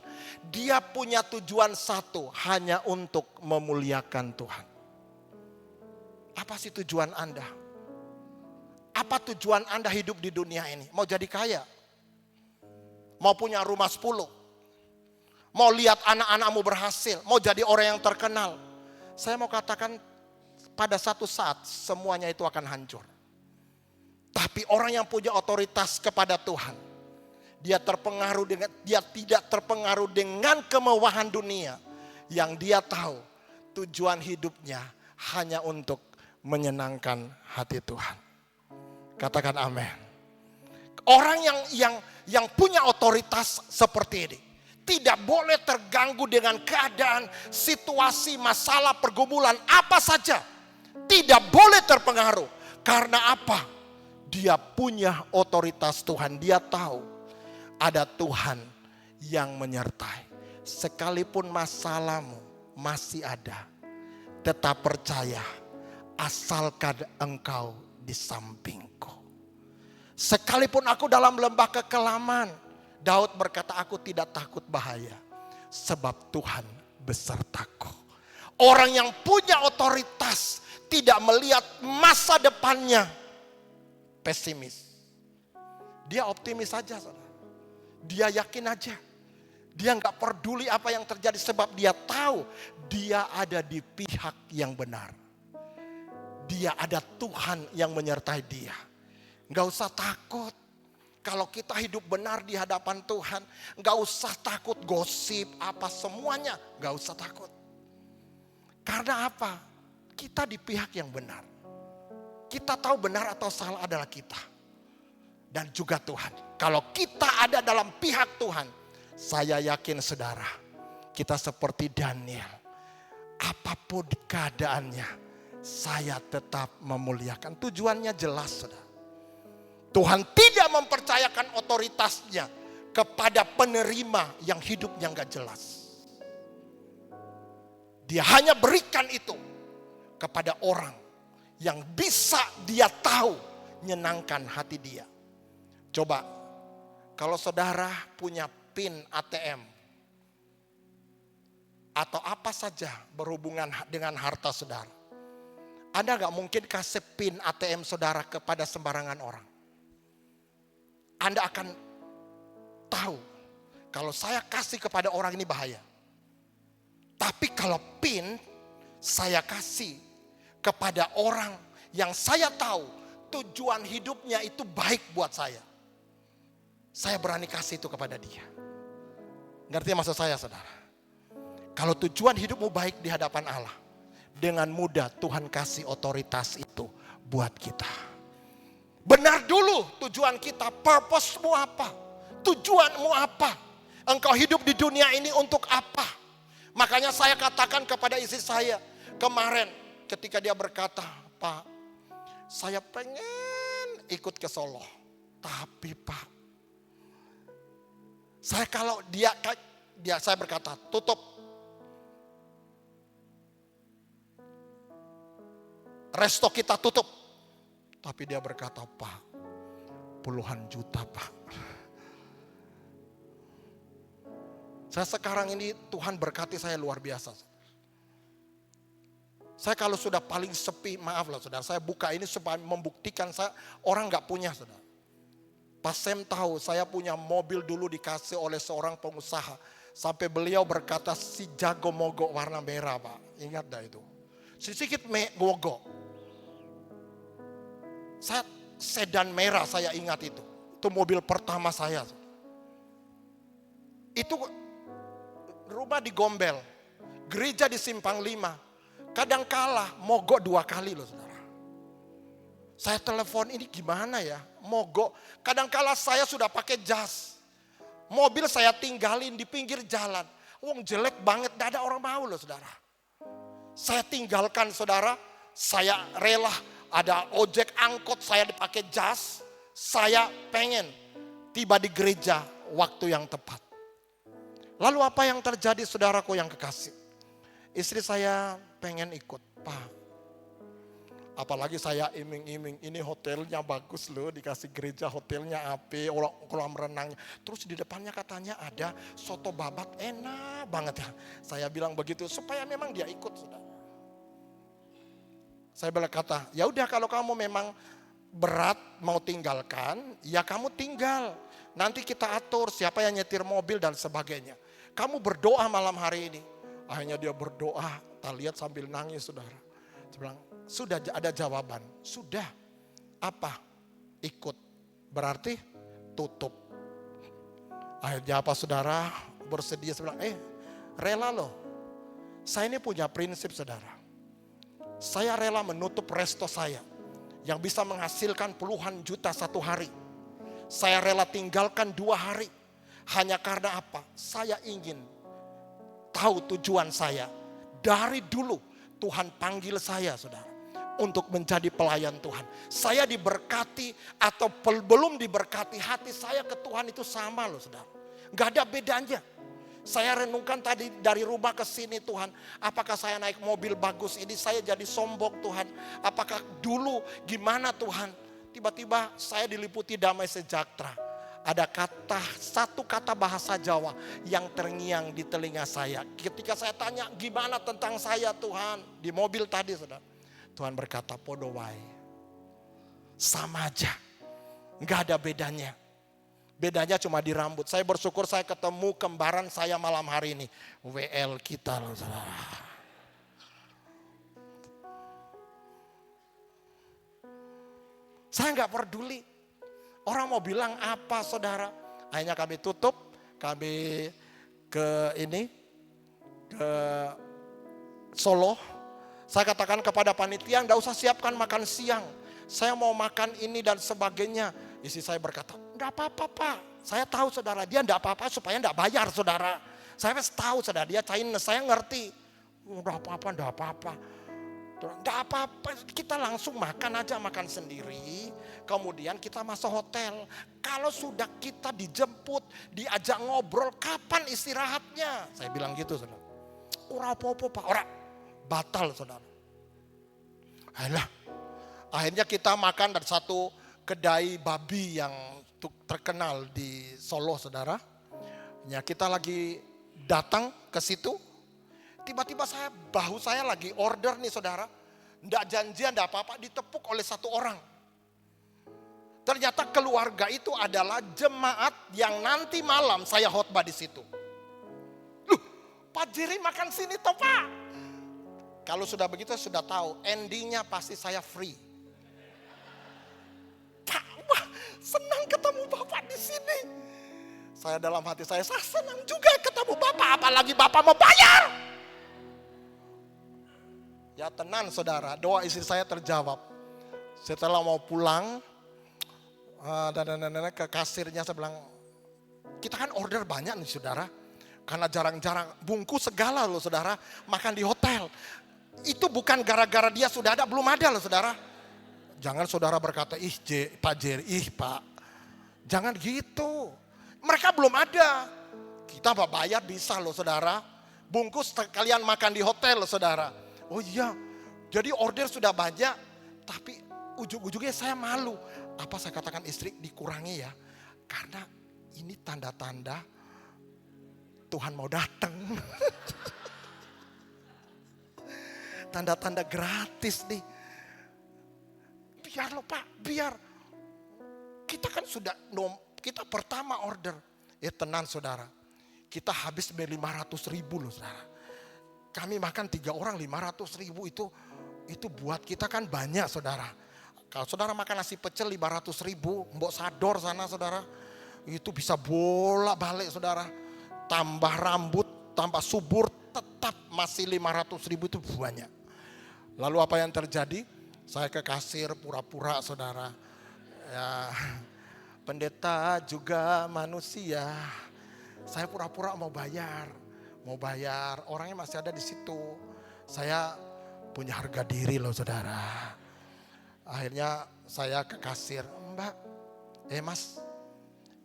dia punya tujuan satu, hanya untuk memuliakan Tuhan. Apa sih tujuan Anda? Apa tujuan Anda hidup di dunia ini? Mau jadi kaya? Mau punya rumah 10? Mau lihat anak-anakmu berhasil? Mau jadi orang yang terkenal? Saya mau katakan pada satu saat semuanya itu akan hancur. Tapi orang yang punya otoritas kepada Tuhan, dia tidak terpengaruh dengan kemewahan dunia. Yang dia tahu tujuan hidupnya hanya untuk menyenangkan hati Tuhan. Katakan amin. Orang yang punya otoritas seperti ini tidak boleh terganggu dengan keadaan, situasi, masalah, pergumulan apa saja. Tidak boleh terpengaruh. Karena apa? Dia punya otoritas Tuhan. Dia tahu ada Tuhan yang menyertai. Sekalipun masalahmu masih ada, tetap percaya asalkan engkau di sampingku. Sekalipun aku dalam lembah kekelaman, Daud berkata, aku tidak takut bahaya sebab Tuhan besertaku. Orang yang punya otoritas tidak melihat masa depannya pesimis. Dia optimis saja, saudara. Dia yakin aja. Dia nggak peduli apa yang terjadi sebab dia tahu dia ada di pihak yang benar. Dia ada Tuhan yang menyertai dia. Nggak usah takut. Kalau kita hidup benar di hadapan Tuhan, nggak usah takut gosip apa semuanya, nggak usah takut. Karena apa? Kita di pihak yang benar. Kita tahu benar atau salah adalah kita. Dan juga Tuhan. Kalau kita ada dalam pihak Tuhan, saya yakin saudara, kita seperti Daniel. Apapun keadaannya, saya tetap memuliakan. Tujuannya jelas, saudara. Tuhan tidak mempercayakan otoritasnya kepada penerima yang hidupnya gak jelas. Dia hanya berikan itu kepada orang yang bisa dia tahu nyenangkan hati dia. Coba, kalau saudara punya PIN ATM atau apa saja berhubungan dengan harta saudara, Anda gak mungkin kasih PIN ATM saudara kepada sembarangan orang. Anda akan tahu kalau saya kasih kepada orang ini bahaya. Tapi kalau PIN saya kasih kepada orang yang saya tahu tujuan hidupnya itu baik buat saya berani kasih itu kepada dia. Ngerti maksud saya, saudara? Kalau tujuan hidupmu baik di hadapan Allah, dengan mudah Tuhan kasih otoritas itu buat kita. Benar dulu tujuan kita, purpose-mu apa? Tujuanmu apa? Engkau hidup di dunia ini untuk apa? Makanya saya katakan kepada istri saya kemarin ketika dia berkata, Pak, saya pengen ikut ke Solo. Tapi Pak, saya berkata, tutup. Resto kita tutup. Tapi dia berkata, Pak, puluhan juta Pak. Saya sekarang ini Tuhan berkati saya luar biasa. Saya kalau sudah paling sepi, maaf lah saudara, saya buka ini supaya membuktikan saya orang gak punya saudara. Pas Sam tahu saya punya mobil dulu dikasih oleh seorang pengusaha. Sampai beliau berkata si jago mogok warna merah Pak. Ingat dah itu. Sedikit mogok. Saya sedan merah saya ingat itu. Itu mobil pertama saya. Itu rumah di Gombel. Gereja di Simpang 5. Kadang kala mogok 2 kali loh saudara. Saya telepon ini gimana ya, mogok. Kadangkala saya sudah pakai jas. Mobil saya tinggalin di pinggir jalan. Wong jelek banget, tidak ada orang mau loh saudara. Saya tinggalkan saudara, saya rela ada ojek angkot saya dipakai jas. Saya pengen tiba di gereja waktu yang tepat. Lalu apa yang terjadi saudaraku yang kekasih? Istri saya pengen ikut, Pak. Apalagi saya iming-iming, ini hotelnya bagus loh, dikasih gereja hotelnya AP, kolam renangnya. Terus di depannya katanya ada soto babat, enak banget ya. Saya bilang begitu supaya memang dia ikut saudara. Saya berkata, ya udah kalau kamu memang berat mau tinggalkan, ya kamu tinggal. Nanti kita atur siapa yang nyetir mobil dan sebagainya. Kamu berdoa malam hari ini. Akhirnya dia berdoa, tak lihat sambil nangis saudara. Saya bilang, sudah ada jawaban. Sudah. Apa? ikut. Berarti tutup. Akhirnya apa saudara? Bersedia, saya bilang, rela loh. Saya ini punya prinsip saudara. Saya rela menutup resto saya yang bisa menghasilkan puluhan juta satu hari. Saya rela tinggalkan 2 hari. Hanya karena apa? Saya ingin tahu tujuan saya. Dari dulu Tuhan panggil saya saudara untuk menjadi pelayan Tuhan. Saya diberkati atau belum diberkati, hati saya ke Tuhan itu sama loh saudara. Gak ada bedanya. Saya renungkan tadi dari rumah ke sini Tuhan. Apakah saya naik mobil bagus ini saya jadi sombong Tuhan. Apakah dulu gimana Tuhan. Tiba-tiba saya diliputi damai sejahtera. Ada satu kata bahasa Jawa yang terngiang di telinga saya. Ketika saya tanya gimana tentang saya Tuhan. Di mobil tadi saudara. Tuhan berkata podo wae. Sama aja. Gak ada bedanya. Bedanya cuma di rambut. Saya bersyukur saya ketemu kembaran saya malam hari ini. WL kita loh saudara. Saya gak peduli. Orang mau bilang apa saudara. Akhirnya kami tutup. Kami ke Solo. Saya katakan kepada panitia, gak usah siapkan makan siang. Saya mau makan ini dan sebagainya. Istri saya berkata, enggak apa-apa Pak. Saya tahu saudara, dia enggak apa-apa supaya enggak bayar saudara. Saya tahu saudara, dia Chinese, saya ngerti. Enggak apa-apa, enggak apa-apa. Enggak apa-apa, kita langsung makan aja, makan sendiri. Kemudian kita masuk hotel. Kalau sudah kita dijemput, diajak ngobrol, kapan istirahatnya? Saya bilang gitu saudara. Ora apa-apa Pak, ora. Batal saudara. Alah. Akhirnya kita makan dari satu kedai babi yang terkenal di Solo saudara. Ya, kita lagi datang ke situ. Tiba-tiba bahu saya lagi order nih saudara. Nggak janjian, nggak apa-apa, ditepuk oleh satu orang. Ternyata keluarga itu adalah jemaat yang nanti malam saya khotbah di situ. Loh, Pak Jerry makan sini toh Pak. Kalau sudah begitu sudah tahu endingnya pasti saya free. Senang ketemu Bapak di sini. Saya dalam hati saya senang juga ketemu Bapak, apalagi Bapak mau bayar. Ya tenang saudara, doa istri saya terjawab. Setelah mau pulang, dan ke kasirnya saya bilang, kita kan order banyak nih saudara. Karena jarang-jarang bungkus segala loh saudara, makan di hotel. Itu bukan gara-gara dia sudah ada, belum ada loh saudara. Jangan saudara berkata, Pak Jerry, Pak. Jangan gitu. Mereka belum ada. Kita bayar bisa loh saudara. Bungkus kalian makan di hotel loh saudara. Oh iya, jadi order sudah banyak. Tapi ujung-ujungnya saya malu. Apa saya katakan istri dikurangi ya. Karena ini tanda-tanda Tuhan mau datang. Tanda-tanda gratis nih. Biar loh Pak, biar. Kita kan sudah, kita pertama order. Tenang saudara. Kita habis 500.000 loh saudara. Kami makan 3 orang 500.000 itu buat kita kan banyak saudara. Kalau saudara makan nasi pecel 500.000, mbok sador sana saudara. Itu bisa bolak-balik saudara. Tambah rambut, tambah subur, tetap masih 500.000 itu banyak. Lalu apa yang terjadi? Saya ke kasir pura-pura saudara. Ya, pendeta juga manusia. Saya pura-pura mau bayar. Orangnya masih ada di situ. Saya punya harga diri loh saudara. Akhirnya saya ke kasir. Mbak, Mas,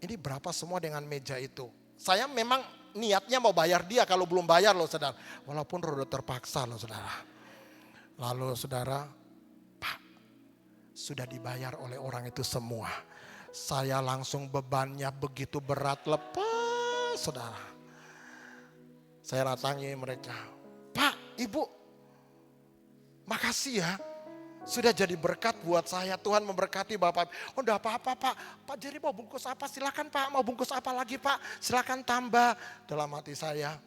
ini berapa semua dengan meja itu? Saya memang niatnya mau bayar dia kalau belum bayar loh saudara. Walaupun roda terpaksa loh saudara. Lalu saudara, Pak, sudah dibayar oleh orang itu semua. Saya langsung bebannya begitu berat lepas saudara. Saya datangi mereka. Pak, Ibu, makasih ya. Sudah jadi berkat buat saya. Tuhan memberkati Bapak. Oh enggak apa-apa Pak. Pak Jerry mau bungkus apa? Silakan Pak. Mau bungkus apa lagi Pak? Silakan tambah. Dalam hati saya.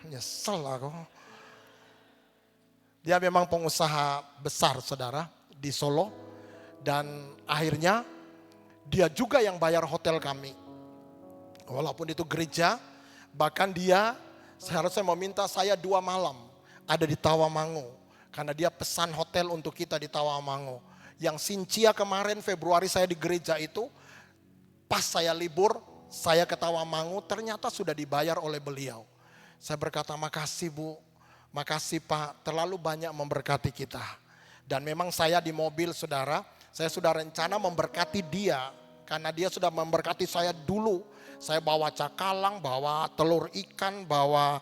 Nyesel aku. Dia memang pengusaha besar saudara di Solo. Dan akhirnya dia juga yang bayar hotel kami. Walaupun itu gereja, bahkan dia seharusnya meminta saya 2 malam ada di Tawamangu. Karena dia pesan hotel untuk kita di Tawamangu. Yang Sincia kemarin Februari saya di gereja itu, pas saya libur, saya ke Tawamangu, ternyata sudah dibayar oleh beliau. Saya berkata, makasih Bu, makasih Pak, terlalu banyak memberkati kita. Dan memang saya di mobil saudara, saya sudah rencana memberkati dia. Karena dia sudah memberkati saya dulu. Saya bawa cakalang, bawa telur ikan, bawa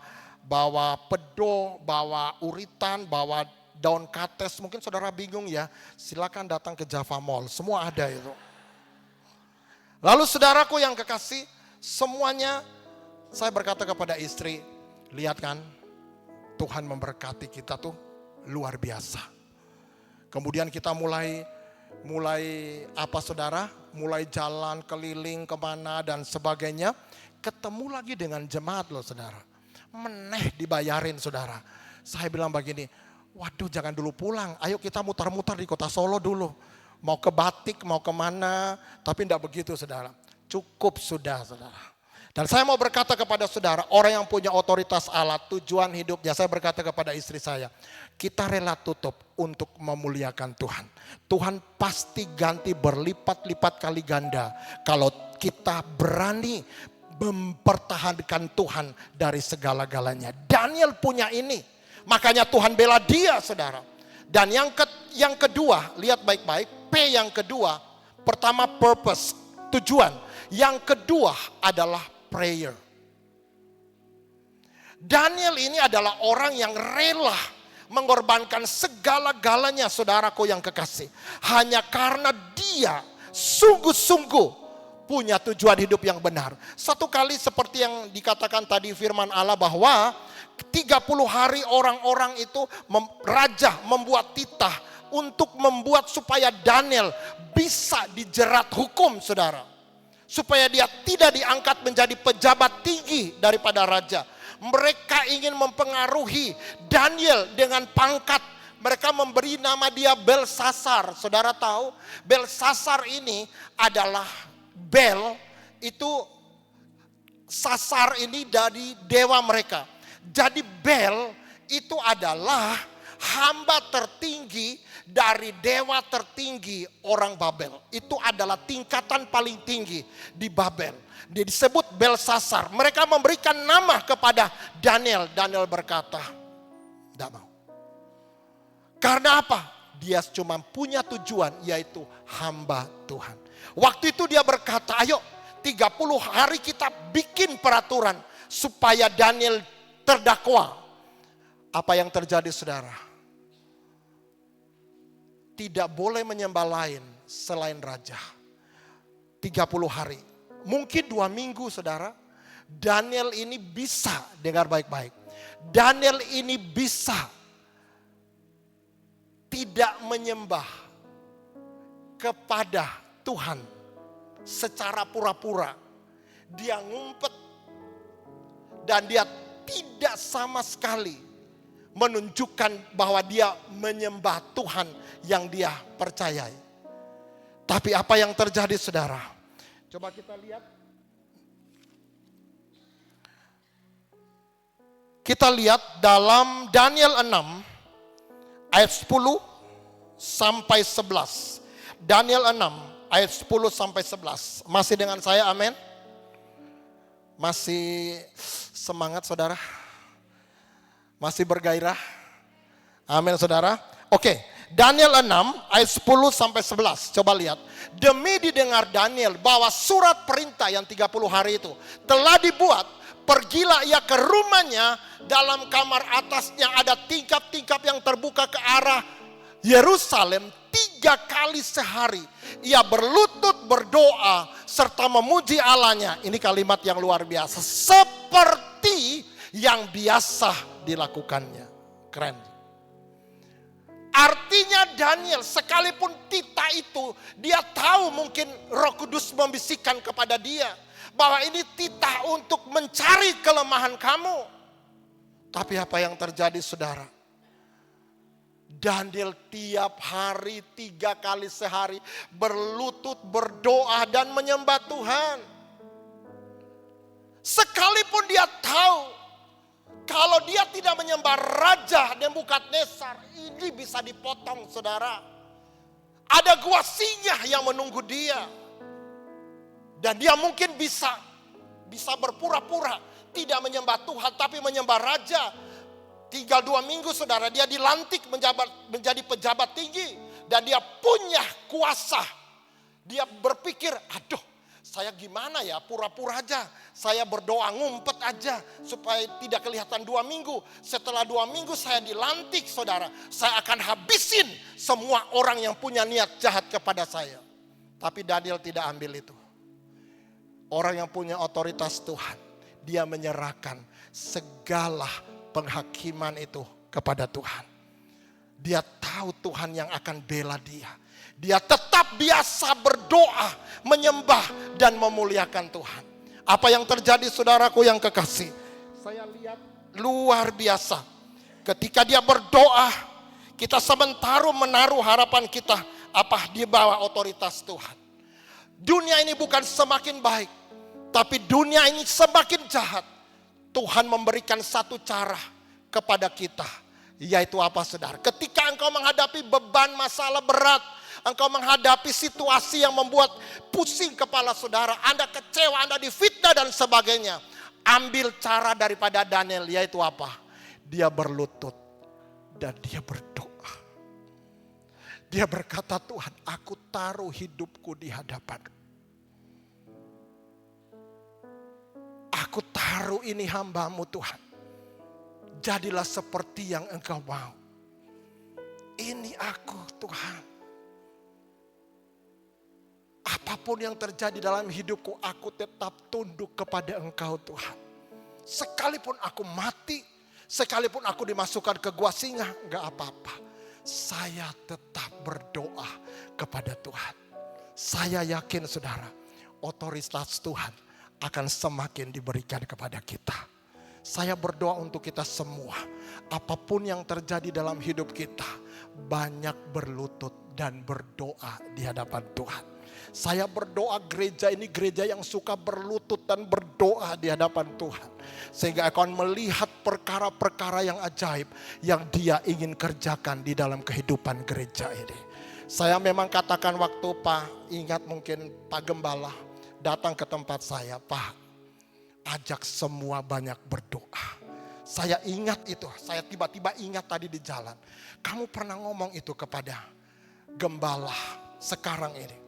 pedo, bawa uritan, bawa daun kates. Mungkin saudara bingung ya, silakan datang ke Java Mall, semua ada itu. Lalu saudaraku yang kekasih, semuanya saya berkata kepada istri, lihat kan Tuhan memberkati kita tuh luar biasa. Kemudian kita mulai apa saudara, mulai jalan keliling kemana dan sebagainya. Ketemu lagi dengan jemaat loh saudara. Meneh dibayarin saudara. Saya bilang begini, waduh jangan dulu pulang, ayo kita mutar-mutar di kota Solo dulu. Mau ke Batik, mau kemana, tapi tidak begitu saudara. Cukup sudah saudara. Dan saya mau berkata kepada saudara, orang yang punya otoritas Allah, tujuan hidupnya, saya berkata kepada istri saya, kita rela tutup untuk memuliakan Tuhan. Tuhan pasti ganti berlipat-lipat kali ganda kalau kita berani mempertahankan Tuhan dari segala-galanya. Daniel punya ini, makanya Tuhan bela dia saudara. Dan yang kedua, lihat baik-baik, P yang kedua, pertama purpose, tujuan. Yang kedua adalah prayer. Daniel ini adalah orang yang rela mengorbankan segala-galanya saudaraku yang kekasih. Hanya karena dia sungguh-sungguh punya tujuan hidup yang benar. Satu kali seperti yang dikatakan tadi firman Allah bahwa 30 hari orang-orang itu raja membuat titah untuk membuat supaya Daniel bisa dijerat hukum saudara. Supaya dia tidak diangkat menjadi pejabat tinggi daripada raja. Mereka ingin mempengaruhi Daniel dengan pangkat. Mereka memberi nama dia Belsasar. Saudara tahu Belsasar ini adalah Bel, itu Sasar ini dari dewa mereka. Jadi Bel itu adalah hamba tertinggi dari dewa tertinggi orang Babel. Itu adalah tingkatan paling tinggi di Babel. Dia disebut Belsasar. Mereka memberikan nama kepada Daniel. Daniel berkata, tidak mau. Karena apa? Dia cuma punya tujuan, yaitu hamba Tuhan. Waktu itu dia berkata, ayo 30 hari kita bikin peraturan supaya Daniel terdakwa. Apa yang terjadi saudara? Tidak boleh menyembah lain selain raja. 30 hari. Mungkin 2 minggu saudara. Daniel ini bisa, dengar baik-baik. Daniel ini bisa tidak menyembah kepada Tuhan secara pura-pura. Dia ngumpet dan dia tidak sama sekali menunjukkan bahwa dia menyembah Tuhan yang dia percayai. Tapi apa yang terjadi saudara? Coba kita lihat. Kita lihat dalam Daniel 6 ayat 10 sampai 11. Daniel 6 ayat 10 sampai 11. Masih dengan saya, amin? Masih semangat saudara? Masih bergairah? Amin saudara. Oke, Daniel 6 ayat 10 sampai 11. Coba lihat. Demi didengar Daniel bahwa surat perintah yang 30 hari itu telah dibuat, pergilah ia ke rumahnya, dalam kamar atasnya ada tingkap-tingkap yang terbuka ke arah Yerusalem. 3 kali sehari ia berlutut berdoa serta memuji Allahnya. Ini kalimat yang luar biasa. Seperti yang biasa dilakukannya. Keren. Artinya Daniel sekalipun titah itu, dia tahu mungkin Roh Kudus membisikkan kepada dia bahwa ini titah untuk mencari kelemahan kamu. Tapi apa yang terjadi saudara? Daniel tiap hari 3 kali sehari berlutut, berdoa dan menyembah Tuhan. Sekalipun dia tahu kalau dia tidak menyembah Raja Nebukadnezar, ini bisa dipotong, saudara. Ada gua singa yang menunggu dia. Dan dia mungkin bisa berpura-pura tidak menyembah Tuhan tapi menyembah Raja. Tinggal 2 minggu, saudara, dia dilantik menjadi pejabat tinggi. Dan dia punya kuasa. Dia berpikir, aduh, saya gimana ya, pura-pura aja. Saya berdoa ngumpet aja supaya tidak kelihatan 2 minggu. Setelah 2 minggu saya dilantik, saudara. Saya akan habisin semua orang yang punya niat jahat kepada saya. Tapi Daniel tidak ambil itu. Orang yang punya otoritas Tuhan, dia menyerahkan segala penghakiman itu kepada Tuhan. Dia tahu Tuhan yang akan bela dia. Dia tetap biasa berdoa, menyembah dan memuliakan Tuhan. Apa yang terjadi, saudaraku yang kekasih? Saya lihat luar biasa. Ketika dia berdoa, kita sementara menaruh harapan kita di bawah otoritas Tuhan. Dunia ini bukan semakin baik, tapi dunia ini semakin jahat. Tuhan memberikan satu cara kepada kita, yaitu apa, saudara? Ketika engkau menghadapi beban masalah berat, engkau menghadapi situasi yang membuat pusing kepala saudara, Anda kecewa, Anda difitnah dan sebagainya, ambil cara daripada Daniel, yaitu apa? Dia berlutut dan dia berdoa. Dia berkata, Tuhan, aku taruh hidupku di hadapan-Mu. Aku taruh ini hamba-Mu, Tuhan. Jadilah seperti yang Engkau mau. Ini aku, Tuhan. Apapun yang terjadi dalam hidupku, aku tetap tunduk kepada Engkau, Tuhan. Sekalipun aku mati, sekalipun aku dimasukkan ke gua singa, enggak apa-apa. Saya tetap berdoa kepada Tuhan. Saya yakin, saudara, otoritas Tuhan akan semakin diberikan kepada kita. Saya berdoa untuk kita semua. Apapun yang terjadi dalam hidup kita, banyak berlutut dan berdoa di hadapan Tuhan. Saya berdoa gereja ini gereja yang suka berlutut dan berdoa di hadapan Tuhan. Sehingga akan melihat perkara-perkara yang ajaib yang Dia ingin kerjakan di dalam kehidupan gereja ini. Saya memang katakan waktu ingat mungkin Pak Gembala datang ke tempat saya, Pak, ajak semua banyak berdoa. Saya ingat itu, saya tiba-tiba ingat tadi di jalan. Kamu pernah ngomong itu kepada Gembala sekarang ini.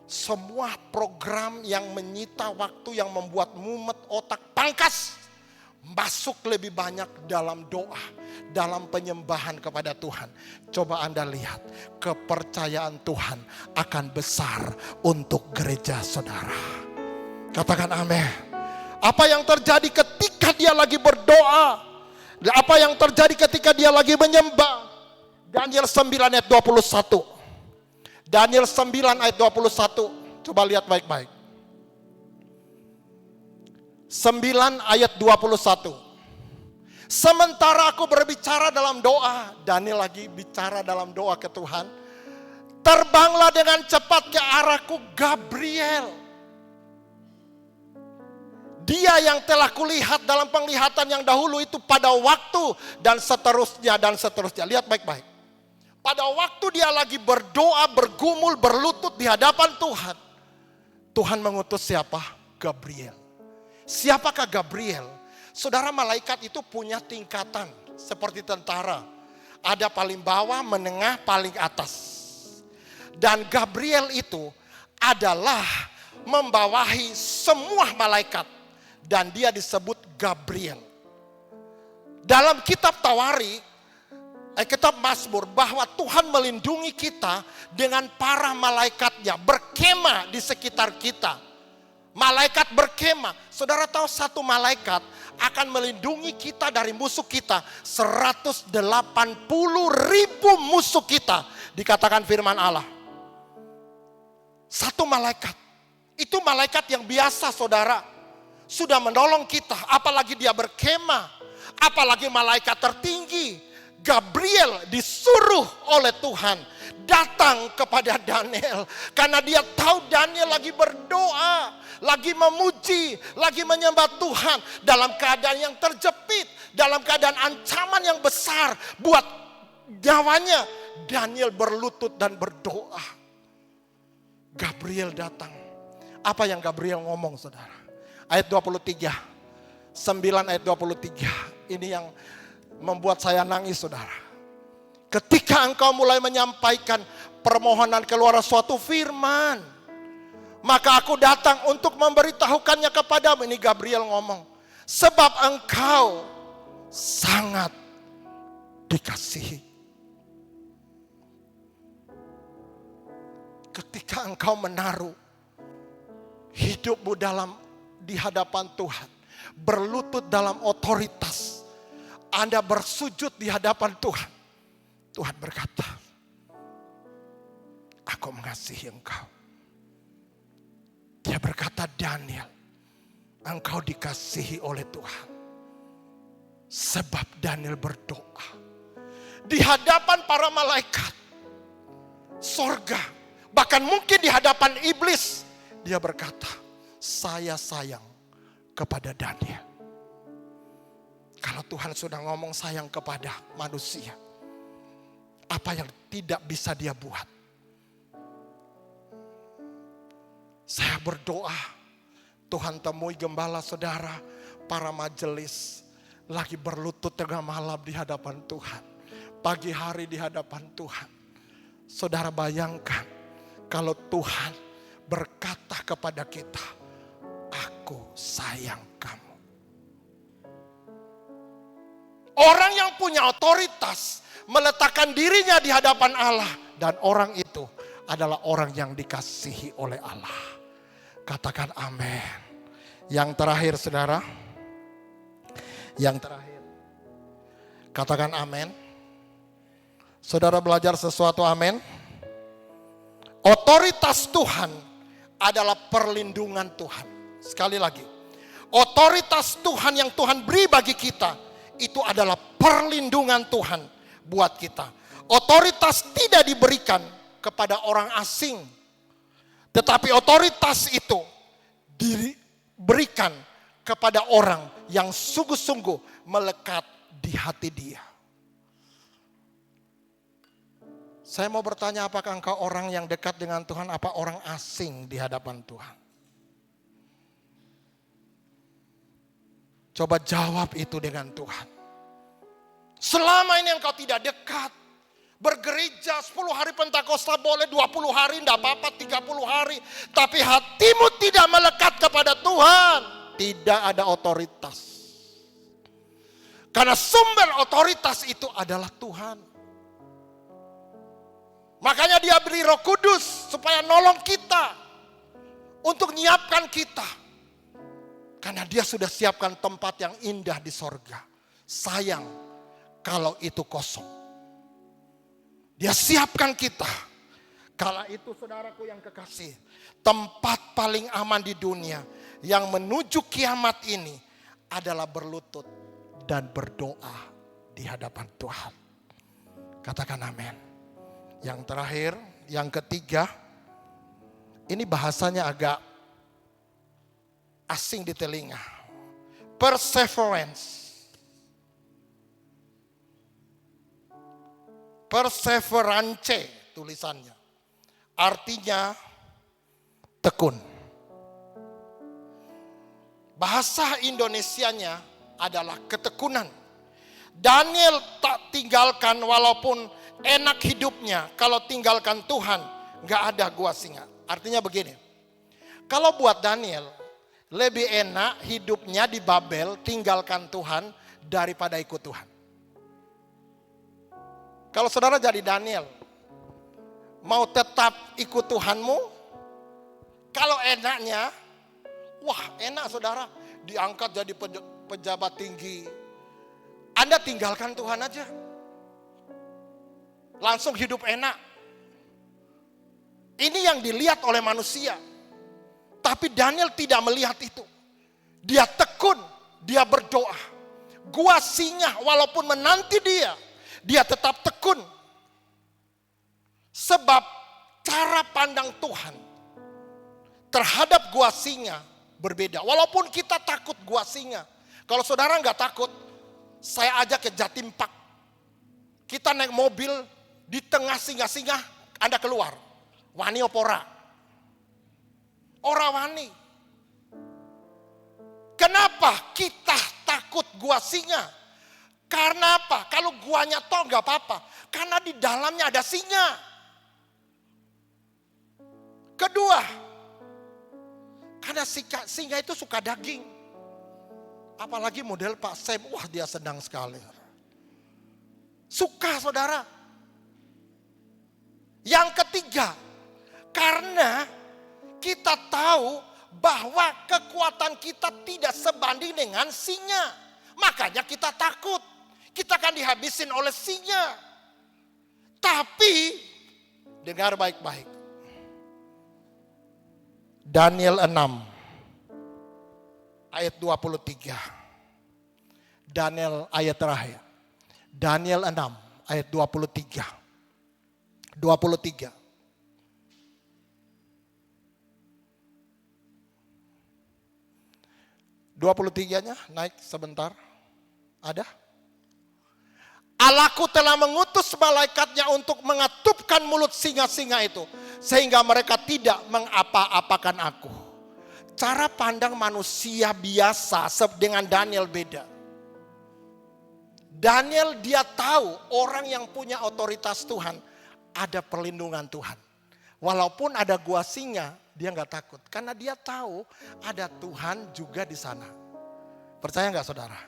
Semua program yang menyita waktu, yang membuat mumet otak, pangkas. Masuk lebih banyak dalam doa, dalam penyembahan kepada Tuhan. Coba Anda lihat, kepercayaan Tuhan akan besar untuk gereja saudara. Katakan amin. Apa yang terjadi ketika dia lagi berdoa? Apa yang terjadi ketika dia lagi menyembah? Daniel 9 ayat 21. Daniel 9 ayat 21. Coba lihat baik-baik. 9 ayat 21. Sementara aku berbicara dalam doa, Daniel lagi bicara dalam doa ke Tuhan. Terbanglah dengan cepat ke arahku Gabriel. Dia yang telah kulihat dalam penglihatan yang dahulu itu pada waktu dan seterusnya dan seterusnya. Lihat baik-baik. Pada waktu dia lagi berdoa, bergumul, berlutut di hadapan Tuhan. Tuhan mengutus siapa? Gabriel. Siapakah Gabriel? Saudara, malaikat itu punya tingkatan seperti tentara. Ada paling bawah, menengah, paling atas. Dan Gabriel itu adalah membawahi semua malaikat. Dan dia disebut Gabriel. Dalam kitab Tawari, kitab Mazmur, bahwa Tuhan melindungi kita dengan para malaikatnya, berkemah di sekitar kita. Malaikat berkemah. Saudara tahu satu malaikat akan melindungi kita dari musuh kita. 180.000 musuh kita. Dikatakan firman Allah. Satu malaikat. Itu malaikat yang biasa, saudara. Sudah menolong kita. Apalagi dia berkemah. Apalagi malaikat tertinggi. Gabriel disuruh oleh Tuhan datang kepada Daniel. Karena dia tahu Daniel lagi berdoa, lagi memuji, lagi menyembah Tuhan. Dalam keadaan yang terjepit, dalam keadaan ancaman yang besar buat nyawanya. Daniel berlutut dan berdoa. Gabriel datang. Apa yang Gabriel ngomong, saudara? Ayat 23. 9 ayat 23. Ini yang membuat saya nangis, saudara. Ketika engkau mulai menyampaikan permohonan keluar suatu firman, maka aku datang untuk memberitahukannya kepadamu. Ini Gabriel ngomong. Sebab engkau sangat dikasihi. Ketika engkau menaruh hidupmu di hadapan Tuhan, berlutut dalam otoritas, Anda bersujud di hadapan Tuhan. Tuhan berkata, aku mengasihi engkau. Dia berkata, Daniel, engkau dikasihi oleh Tuhan. Sebab Daniel berdoa di hadapan para malaikat, sorga, bahkan mungkin di hadapan iblis. Dia berkata, saya sayang kepada Daniel. Kalau Tuhan sudah ngomong sayang kepada manusia, apa yang tidak bisa dia buat? Saya berdoa, Tuhan temui gembala saudara, para majelis, lagi berlutut tengah malam di hadapan Tuhan. Pagi hari di hadapan Tuhan. Saudara bayangkan, kalau Tuhan berkata kepada kita, aku sayang kamu. Orang yang punya otoritas meletakkan dirinya di hadapan Allah. Dan orang itu adalah orang yang dikasihi oleh Allah. Katakan amin. Yang terakhir, saudara. Yang terakhir. Katakan amin. Saudara belajar sesuatu, amin. Otoritas Tuhan adalah perlindungan Tuhan. Sekali lagi. Otoritas Tuhan yang Tuhan beri bagi kita, itu adalah perlindungan Tuhan buat kita. Otoritas tidak diberikan kepada orang asing. Tetapi otoritas itu diberikan kepada orang yang sungguh-sungguh melekat di hati dia. Saya mau bertanya, apakah engkau orang yang dekat dengan Tuhan, apa orang asing di hadapan Tuhan? Coba jawab itu dengan Tuhan. Selama ini engkau tidak dekat, bergereja 10 hari Pentakosta boleh, 20 hari enggak apa-apa, 30 hari. Tapi hatimu tidak melekat kepada Tuhan, tidak ada otoritas. Karena sumber otoritas itu adalah Tuhan. Makanya dia beri Roh Kudus supaya nolong kita, untuk menyiapkan kita. Karena dia sudah siapkan tempat yang indah di sorga. Sayang kalau itu kosong. Dia siapkan kita. Kala itu saudaraku yang kekasih, tempat paling aman di dunia yang menuju kiamat ini adalah berlutut dan berdoa di hadapan Tuhan. Katakan amin. Yang terakhir, yang ketiga, ini bahasanya agak asing di telinga. Perseverance. Perseverance tulisannya. Artinya tekun. Bahasa Indonesianya adalah ketekunan. Daniel tak tinggalkan walaupun enak hidupnya. Kalau tinggalkan Tuhan, gak ada gua singa. Artinya begini. Kalau buat Daniel, lebih enak hidupnya di Babel, tinggalkan Tuhan, daripada ikut Tuhan. Kalau saudara jadi Daniel, mau tetap ikut Tuhanmu, kalau enaknya, wah enak saudara, diangkat jadi pejabat tinggi. Anda tinggalkan Tuhan aja. Langsung hidup enak. Ini yang dilihat oleh manusia. Tapi Daniel tidak melihat itu. Dia tekun, dia berdoa. Gua singa walaupun menanti dia. dia tetap tekun. Sebab cara pandang Tuhan terhadap gua singa berbeda. Walaupun kita takut gua singa. Kalau saudara nggak takut, saya ajak ke Jatim Park. Kita naik mobil di tengah singa-singa, Anda keluar. Wani opora. Ora wani. Kenapa kita takut gua singa? Karena apa? Kalau guanya toh nggak apa-apa. Karena di dalamnya ada singa. Kedua, karena singa itu suka daging. Apalagi model Pak Sam, wah dia senang sekali. Suka saudara. Yang ketiga, karena kita tahu bahwa kekuatan kita tidak sebanding dengan singa. Makanya kita takut. Kita akan dihabisin oleh singa. Tapi, dengar baik-baik. Daniel 6 ayat 23. Daniel ayat terakhir. Daniel 6 ayat 23. 23. nya naik sebentar. Ada? Allahku telah mengutus malaikatnya untuk mengatupkan mulut singa-singa itu. Sehingga mereka tidak mengapa-apakan aku. Cara pandang manusia biasa dengan Daniel beda. Daniel dia tahu orang yang punya otoritas Tuhan ada perlindungan Tuhan. Walaupun ada gua singa, dia nggak takut. Karena dia tahu ada Tuhan juga di sana. Percaya nggak saudara?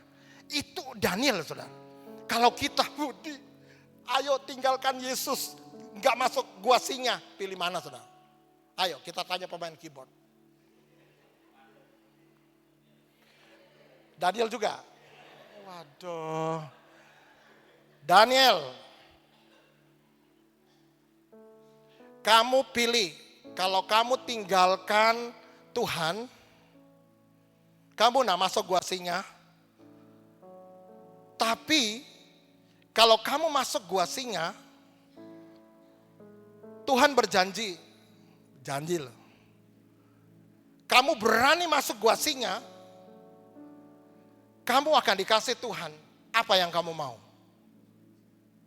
Itu Daniel saudara. Kalau kita Budi, ayo tinggalkan Yesus, nggak masuk gua singa, pilih mana saudara? Ayo kita tanya pemain keyboard. Daniel juga. Waduh. Daniel, kamu pilih. Kalau kamu tinggalkan Tuhan, kamu nggak masuk gua singa. Tapi kalau kamu masuk gua singa, Tuhan berjanji, janji loh. Kamu berani masuk gua singa, kamu akan dikasih Tuhan apa yang kamu mau.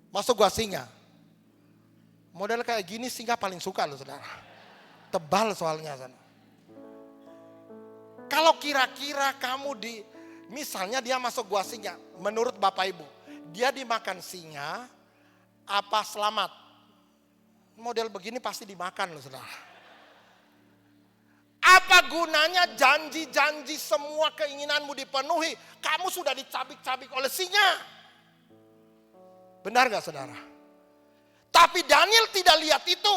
Masuk gua singa. Model kayak gini singa paling suka loh saudara. Tebal soalnya sana. Kalau kira-kira kamu misalnya dia masuk gua singa, menurut Bapak Ibu, dia dimakan singa, apa selamat? Model begini pasti dimakan loh saudara. Apa gunanya janji-janji semua keinginanmu dipenuhi, kamu sudah dicabik-cabik oleh singa? Benar gak saudara? Tapi Daniel tidak lihat itu.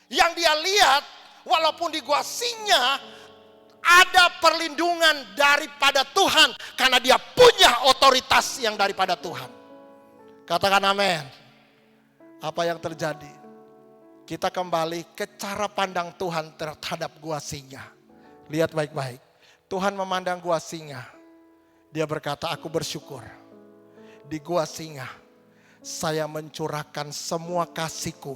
Yang dia lihat, walaupun di gua singa, ada perlindungan daripada Tuhan. Karena dia punya otoritas yang daripada Tuhan. Katakan amin. Apa yang terjadi? Kita kembali ke cara pandang Tuhan terhadap gua singa. Lihat baik-baik. Tuhan memandang gua singa. Dia berkata, aku bersyukur. Di gua singa, saya mencurahkan semua kasihku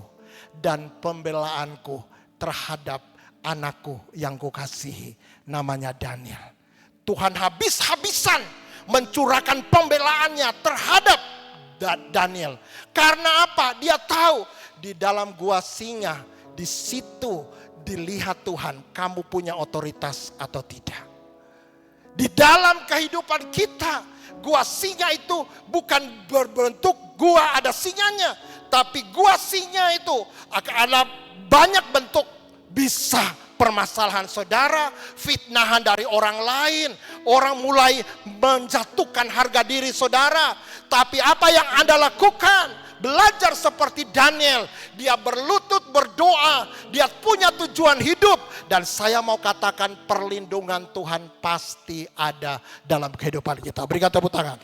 dan pembelaanku terhadap anakku yang kukasihi, namanya Daniel. Tuhan habis-habisan mencurahkan pembelaannya terhadap Daniel. Karena apa? Dia tahu di dalam gua singa, di situ dilihat Tuhan, kamu punya otoritas atau tidak. Di dalam kehidupan kita, gua singa itu bukan berbentuk gua ada singanya, tapi gua singa itu akan ada banyak bentuk. Bisa permasalahan saudara, fitnahan dari orang lain, orang mulai menjatuhkan harga diri saudara. Tapi apa yang Anda lakukan? Belajar seperti Daniel, dia berlutut berdoa, dia punya tujuan hidup. Dan saya mau katakan perlindungan Tuhan pasti ada dalam kehidupan kita. Berikan tepuk tangan.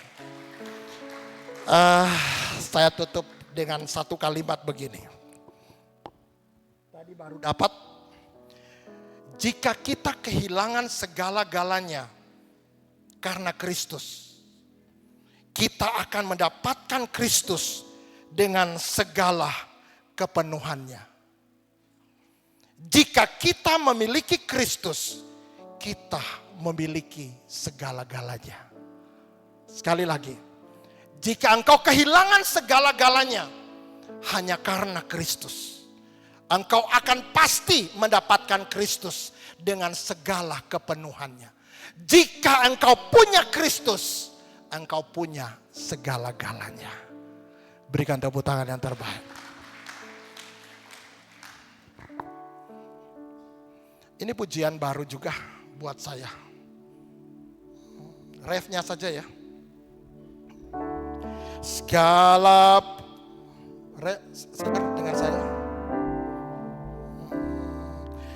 Saya tutup dengan satu kalimat begini. Tadi baru dapat. Jika kita kehilangan segala-galanya karena Kristus, kita akan mendapatkan Kristus dengan segala kepenuhannya. Jika kita memiliki Kristus, kita memiliki segala-galanya. Sekali lagi, jika engkau kehilangan segala-galanya hanya karena Kristus, engkau akan pasti mendapatkan Kristus dengan segala kepenuhannya. Jika engkau punya Kristus, engkau punya segala-galanya. Berikan tepuk tangan yang terbaik. Ini pujian baru juga buat saya. Refnya saja ya. Dengar saya.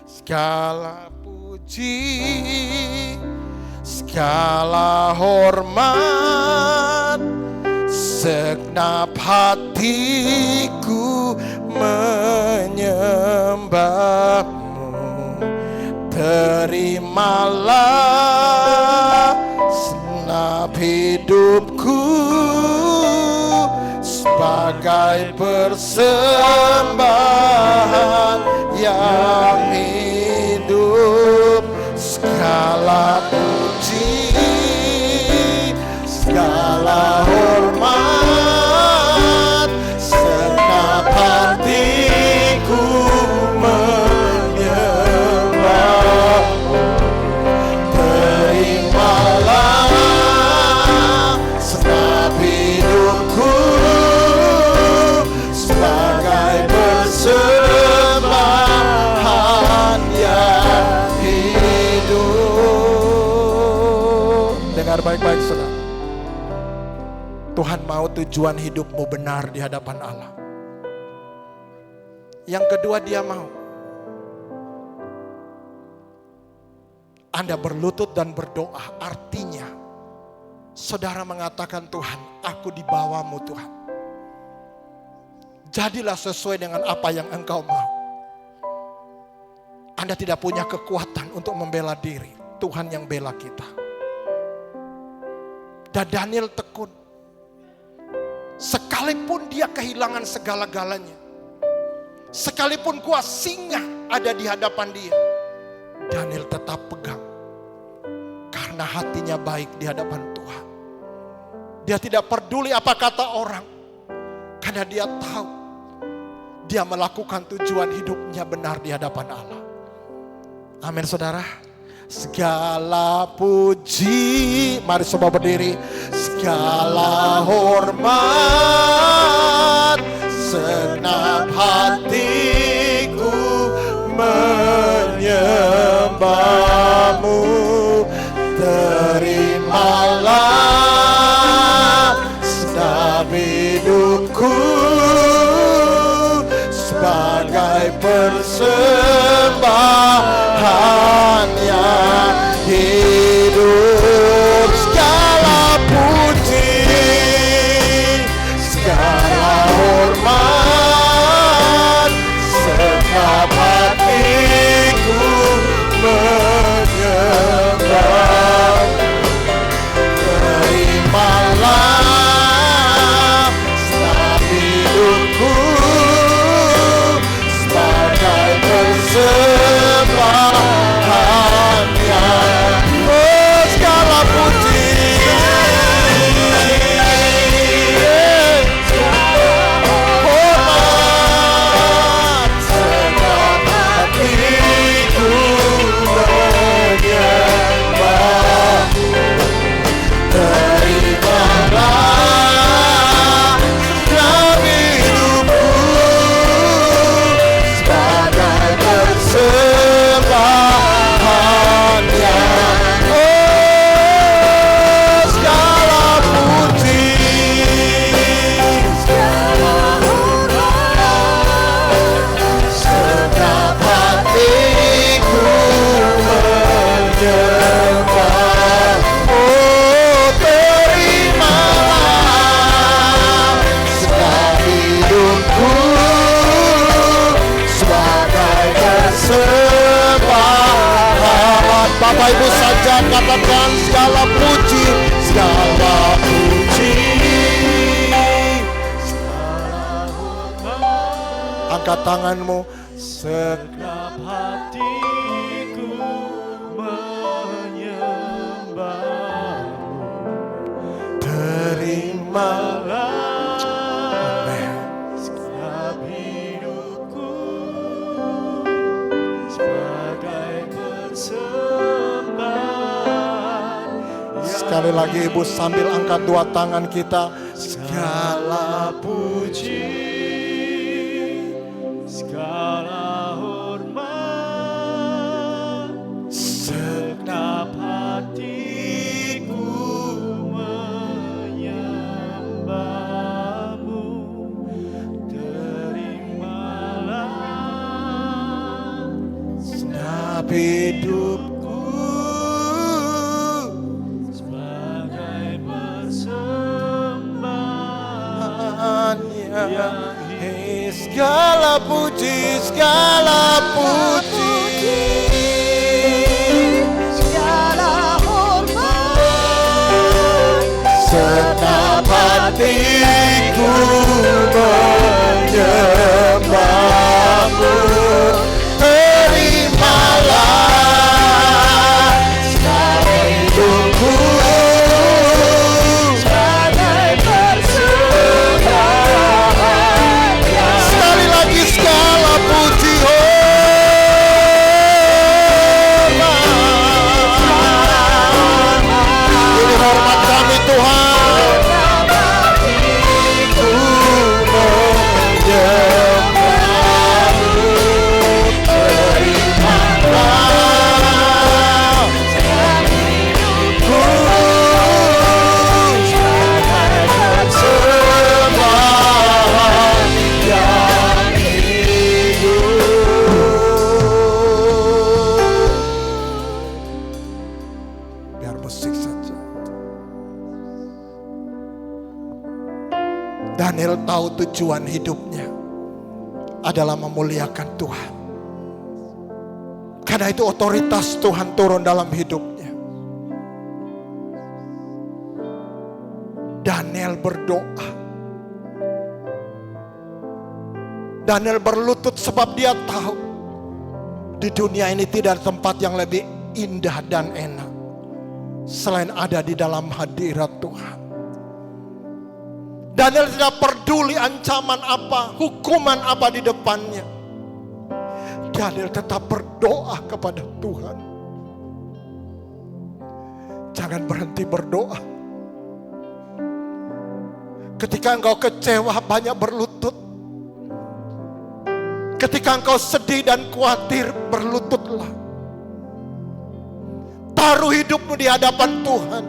Segala puji, segala hormat, segenap hatiku menyembahmu. Terimalah segenap hidupku sebagai persembahan yang hidup. Segala puji, segala hormat, segenap hatiku menyembahmu. Terimalah segenap hidupku sebagai persembahan yang hidup. Dengar baik-baik saudara. Tuhan mau tujuan hidupmu benar di hadapan Allah. Yang kedua, Dia mau Anda berlutut dan berdoa. Artinya saudara mengatakan, Tuhan, aku di bawah-Mu Tuhan. Jadilah sesuai dengan apa yang Engkau mau. Anda tidak punya kekuatan untuk membela diri. Tuhan yang bela kita. Dan Daniel tekun. Sekalipun dia kehilangan segala-galanya, sekalipun kuas singa ada di hadapan dia, Daniel tetap pegang. Karena hatinya baik di hadapan Tuhan. Dia tidak peduli apa kata orang. Karena dia tahu dia melakukan tujuan hidupnya benar di hadapan Allah. Amin saudara. Segala puji, mari semua berdiri. Segala hormat, segenap hatiku menyembahmu. Terimalah segenap hidupku sebagai persembahan yang hidup. Segala puji, segala hormat, segenap hatiku menyembah. Terimalah segenap hidupku sebagai persembahan yang segala puji, hormat, segenap hatiku menyembahmu. Terimalah segenap hidupku sebagai persembahan yang segala puji, segala hormat, segenap hatiku menyembah. Oh, terimalah segenap hidupku sebagai persembahan. Bapak Ibu saja katakan segala puji, segala puji, segala angkat tanganmu. Segenap hatiku menyembahmu. Terimalah segenap hidupku sebagai persembahan. Sekali lagi Ibu sambil angkat dua tangan kita. Segala puji, segala hormat, segenap hatiku menyembahmu. Terimalah segenap hidupku sebagai persembahan yang segala puji, segala puji, segala hormat, segenap hatiku menyembahmu. Terimalah segala hidupku sebagai persembahan yang sekali lagi segala puji hormat. Ini hormat kami Tuhan. Ku menyembahmu. Terimalah hidupku sebagai persembahan yang hidup. Biar musik saja. Daniel tahu tujuan hidupnya adalah memuliakan Tuhan. Karena itu otoritas Tuhan turun dalam hidupnya. Daniel berdoa. Daniel berlutut sebab dia tahu di dunia ini tidak ada tempat yang lebih indah dan enak selain ada di dalam hadirat Tuhan. Daniel tidak peduli ancaman apa, hukuman apa di depannya. Daniel tetap berdoa kepada Tuhan. Jangan berhenti berdoa. Ketika engkau kecewa, banyak berlutut. Ketika engkau sedih dan khawatir, berlututlah. Taruh hidupmu di hadapan Tuhan.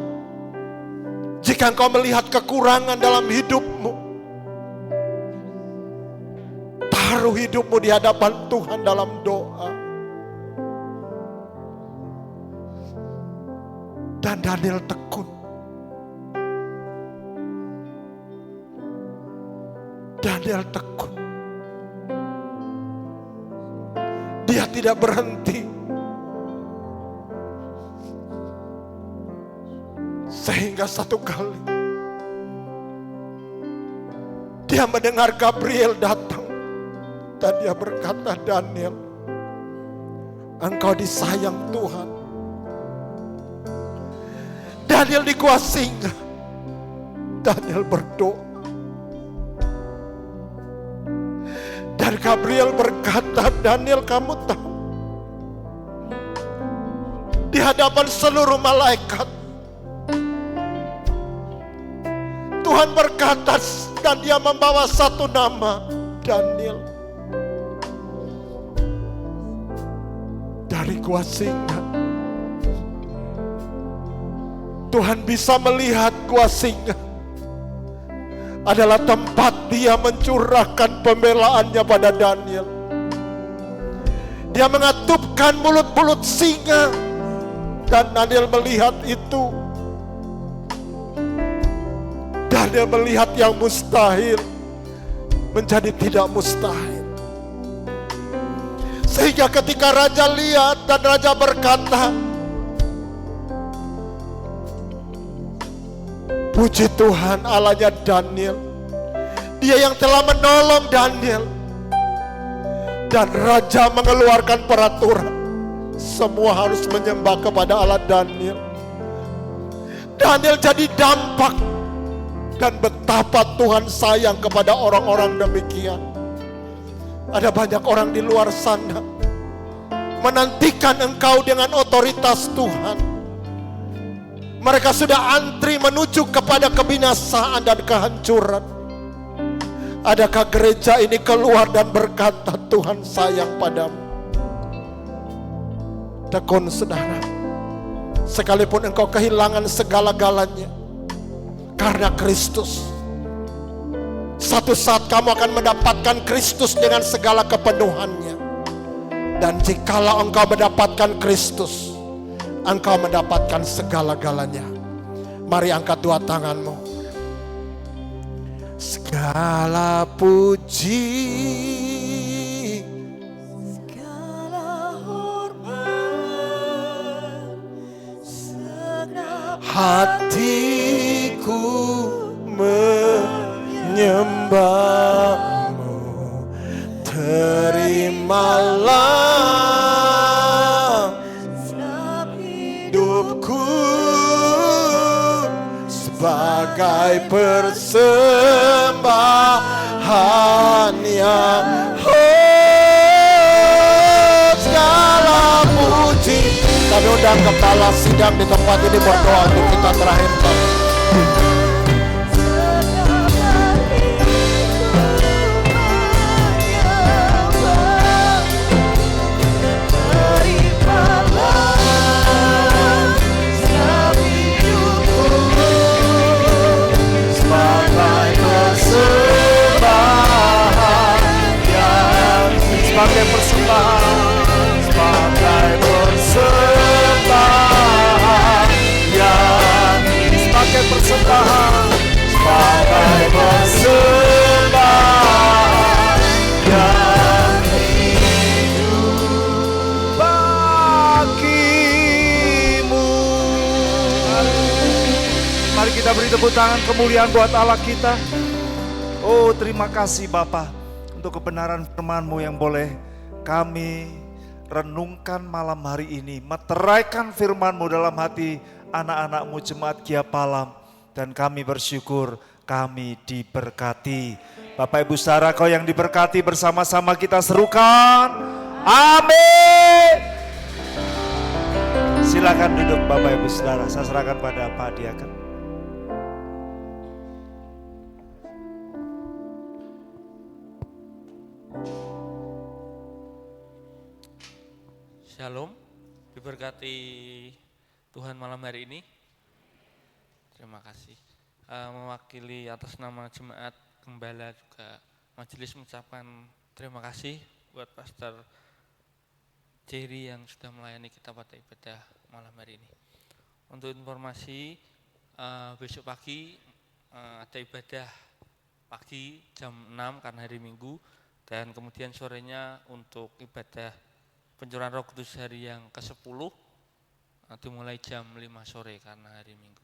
Jika engkau melihat kekurangan dalam hidupmu, taruh hidupmu di hadapan Tuhan dalam doa. Dan Daniel tekun. Daniel tekun. Dia tidak berhenti. Sehingga satu kali dia mendengar Gabriel datang dan dia berkata, Daniel, engkau disayang Tuhan. Daniel dikuasai. Daniel berdoa. Dan Gabriel berkata, Daniel, kamu tahu, di hadapan seluruh malaikat Tuhan berkata dan dia membawa satu nama, Daniel. Dari gua singa Tuhan bisa melihat gua singa adalah tempat dia mencurahkan pembelaannya pada Daniel. Dia mengatupkan mulut-mulut singa dan Daniel melihat itu. Daniel melihat yang mustahil menjadi tidak mustahil. Sehingga ketika raja lihat dan raja berkata, puji Tuhan Allahnya Daniel. Dia yang telah menolong Daniel. Dan raja mengeluarkan peraturan. Semua harus menyembah kepada Allah Daniel. Daniel jadi dampak. Dan betapa Tuhan sayang kepada orang-orang demikian. Ada banyak orang di luar sana menantikan engkau dengan otoritas Tuhan. Mereka sudah antri menuju kepada kebinasaan dan kehancuran. Adakah gereja ini keluar dan berkata, Tuhan sayang padamu? Tekun saudara, sekalipun engkau kehilangan segala-galanya karena Kristus, satu saat kamu akan mendapatkan Kristus dengan segala kepenuhannya. Dan jikalau engkau mendapatkan Kristus, engkau mendapatkan segala-galanya. Mari angkat dua tanganmu. Segala puji, segala hormat, segenap hatiku menyembahmu. Terimalah hidupku sebagai persembahan yang segala puji. Kami undang kepala sidang di tempat ini berdoa untuk kita terakhir kali. Sebagai persembahan, sebagai persembahan yang sebagai persembahan, sebagai persembahan yang hidup bagimu. Mari kita beri tepuk tangan kemuliaan buat Allah kita. Oh, terima kasih Bapa untuk kebenaran firman-Mu yang boleh kami renungkan malam hari ini. Meteraikan firman-Mu dalam hati anak-anak-Mu jemaat Giapalam. Dan kami bersyukur kami diberkati. Bapak Ibu Saudara, kau yang diberkati bersama-sama kita serukan. Amin. Silakan duduk Bapak Ibu Saudara. Saya serahkan pada Pak Diaken. Shalom, diberkati Tuhan malam hari ini. Terima kasih. Mewakili atas nama jemaat gembala juga majelis mengucapkan terima kasih buat Pastor Jerry yang sudah melayani kita pada ibadah malam hari ini. Untuk informasi, besok pagi ada ibadah pagi jam 6 karena hari Minggu, dan kemudian sorenya untuk ibadah pencurahan Roh Kudus hari yang ke-10 dimulai jam 5 sore karena hari Minggu.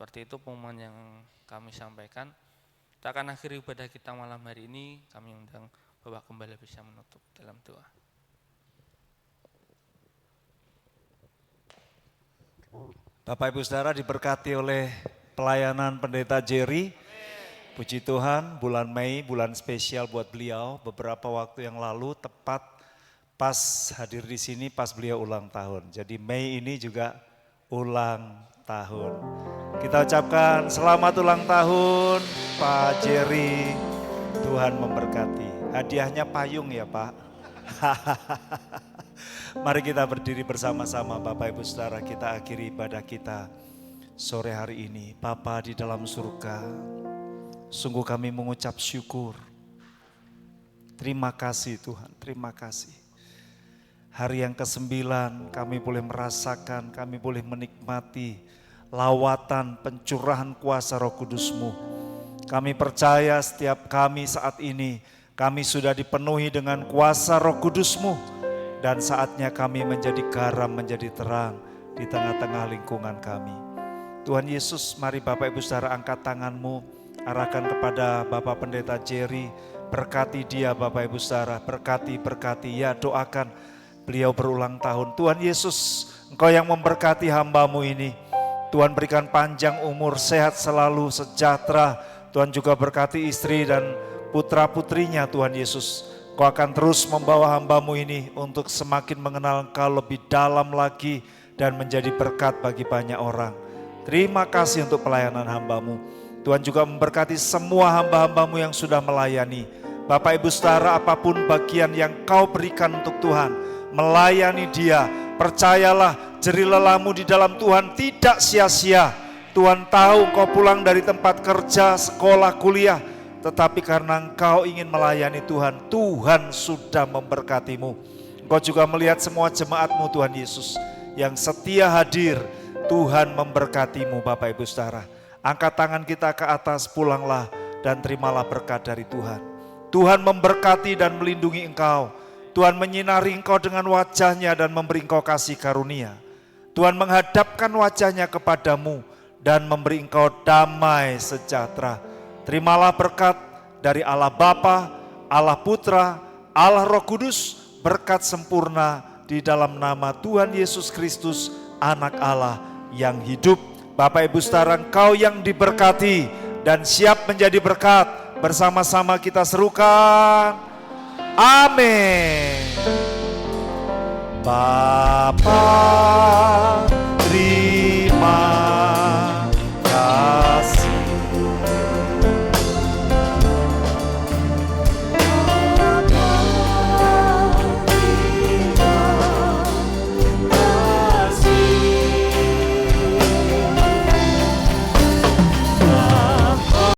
Seperti itu pengumuman yang kami sampaikan. Kita akan akhiri ibadah kita malam hari ini. Kami undang Bapak Gembala bisa menutup dalam doa. Bapak Ibu Saudara, diberkati oleh pelayanan Pendeta Jerry. Puji Tuhan, bulan Mei, bulan spesial buat beliau. Beberapa waktu yang lalu tepat pas hadir di sini pas beliau ulang tahun. Jadi Mei ini juga ulang tahun. Kita ucapkan selamat ulang tahun Pak Jerry. Tuhan memberkati. Hadiahnya payung ya Pak. Mari kita berdiri bersama-sama Bapak Ibu Saudara, kita akhiri ibadah kita sore hari ini. Bapa di dalam surga, sungguh kami mengucap syukur. Terima kasih Tuhan, terima kasih. Hari yang ke-9 kami boleh merasakan, kami boleh menikmati lawatan pencurahan kuasa Roh Kudus-Mu. Kami percaya setiap kami saat ini, kami sudah dipenuhi dengan kuasa Roh Kudus-Mu. Dan saatnya kami menjadi garam, menjadi terang di tengah-tengah lingkungan kami. Tuhan Yesus, mari Bapak Ibu Saudara angkat tangan-Mu. arahkan kepada Bapak Pendeta Jerry, berkati dia Bapak Ibu Saudara, berkati, ya doakan beliau berulang tahun. Tuhan Yesus, Engkau yang memberkati hamba-Mu ini, Tuhan berikan panjang umur, sehat selalu, sejahtera. Tuhan juga berkati istri dan putra-putrinya Tuhan Yesus. Kau akan terus membawa hamba-Mu ini untuk semakin mengenal Engkau lebih dalam lagi dan menjadi berkat bagi banyak orang. Terima kasih untuk pelayanan hamba-Mu. Tuhan juga memberkati semua hamba-hamba-Mu yang sudah melayani. Bapak Ibu Saudara, apapun bagian yang Kau berikan untuk Tuhan, melayani dia, percayalah jerih lelah-Mu di dalam Tuhan tidak sia-sia. Tuhan tahu Engkau pulang dari tempat kerja, sekolah, kuliah, tetapi karena Engkau ingin melayani Tuhan, Tuhan sudah memberkati-Mu. Engkau juga melihat semua jemaat-Mu Tuhan Yesus yang setia hadir. Tuhan memberkati-Mu Bapak Ibu Saudara. Angkat tangan kita ke atas, pulanglah dan terimalah berkat dari Tuhan. Tuhan memberkati dan melindungi engkau. Tuhan menyinari engkau dengan wajah-Nya dan memberi engkau kasih karunia. Tuhan menghadapkan wajah-Nya kepadamu dan memberi engkau damai sejahtera. Terimalah berkat dari Allah Bapa, Allah Putra, Allah Roh Kudus, berkat sempurna di dalam nama Tuhan Yesus Kristus, Anak Allah yang hidup. Bapak Ibu Saudara, engkau yang diberkati dan siap menjadi berkat. Bersama-sama kita serukan, amin. Bapa, terima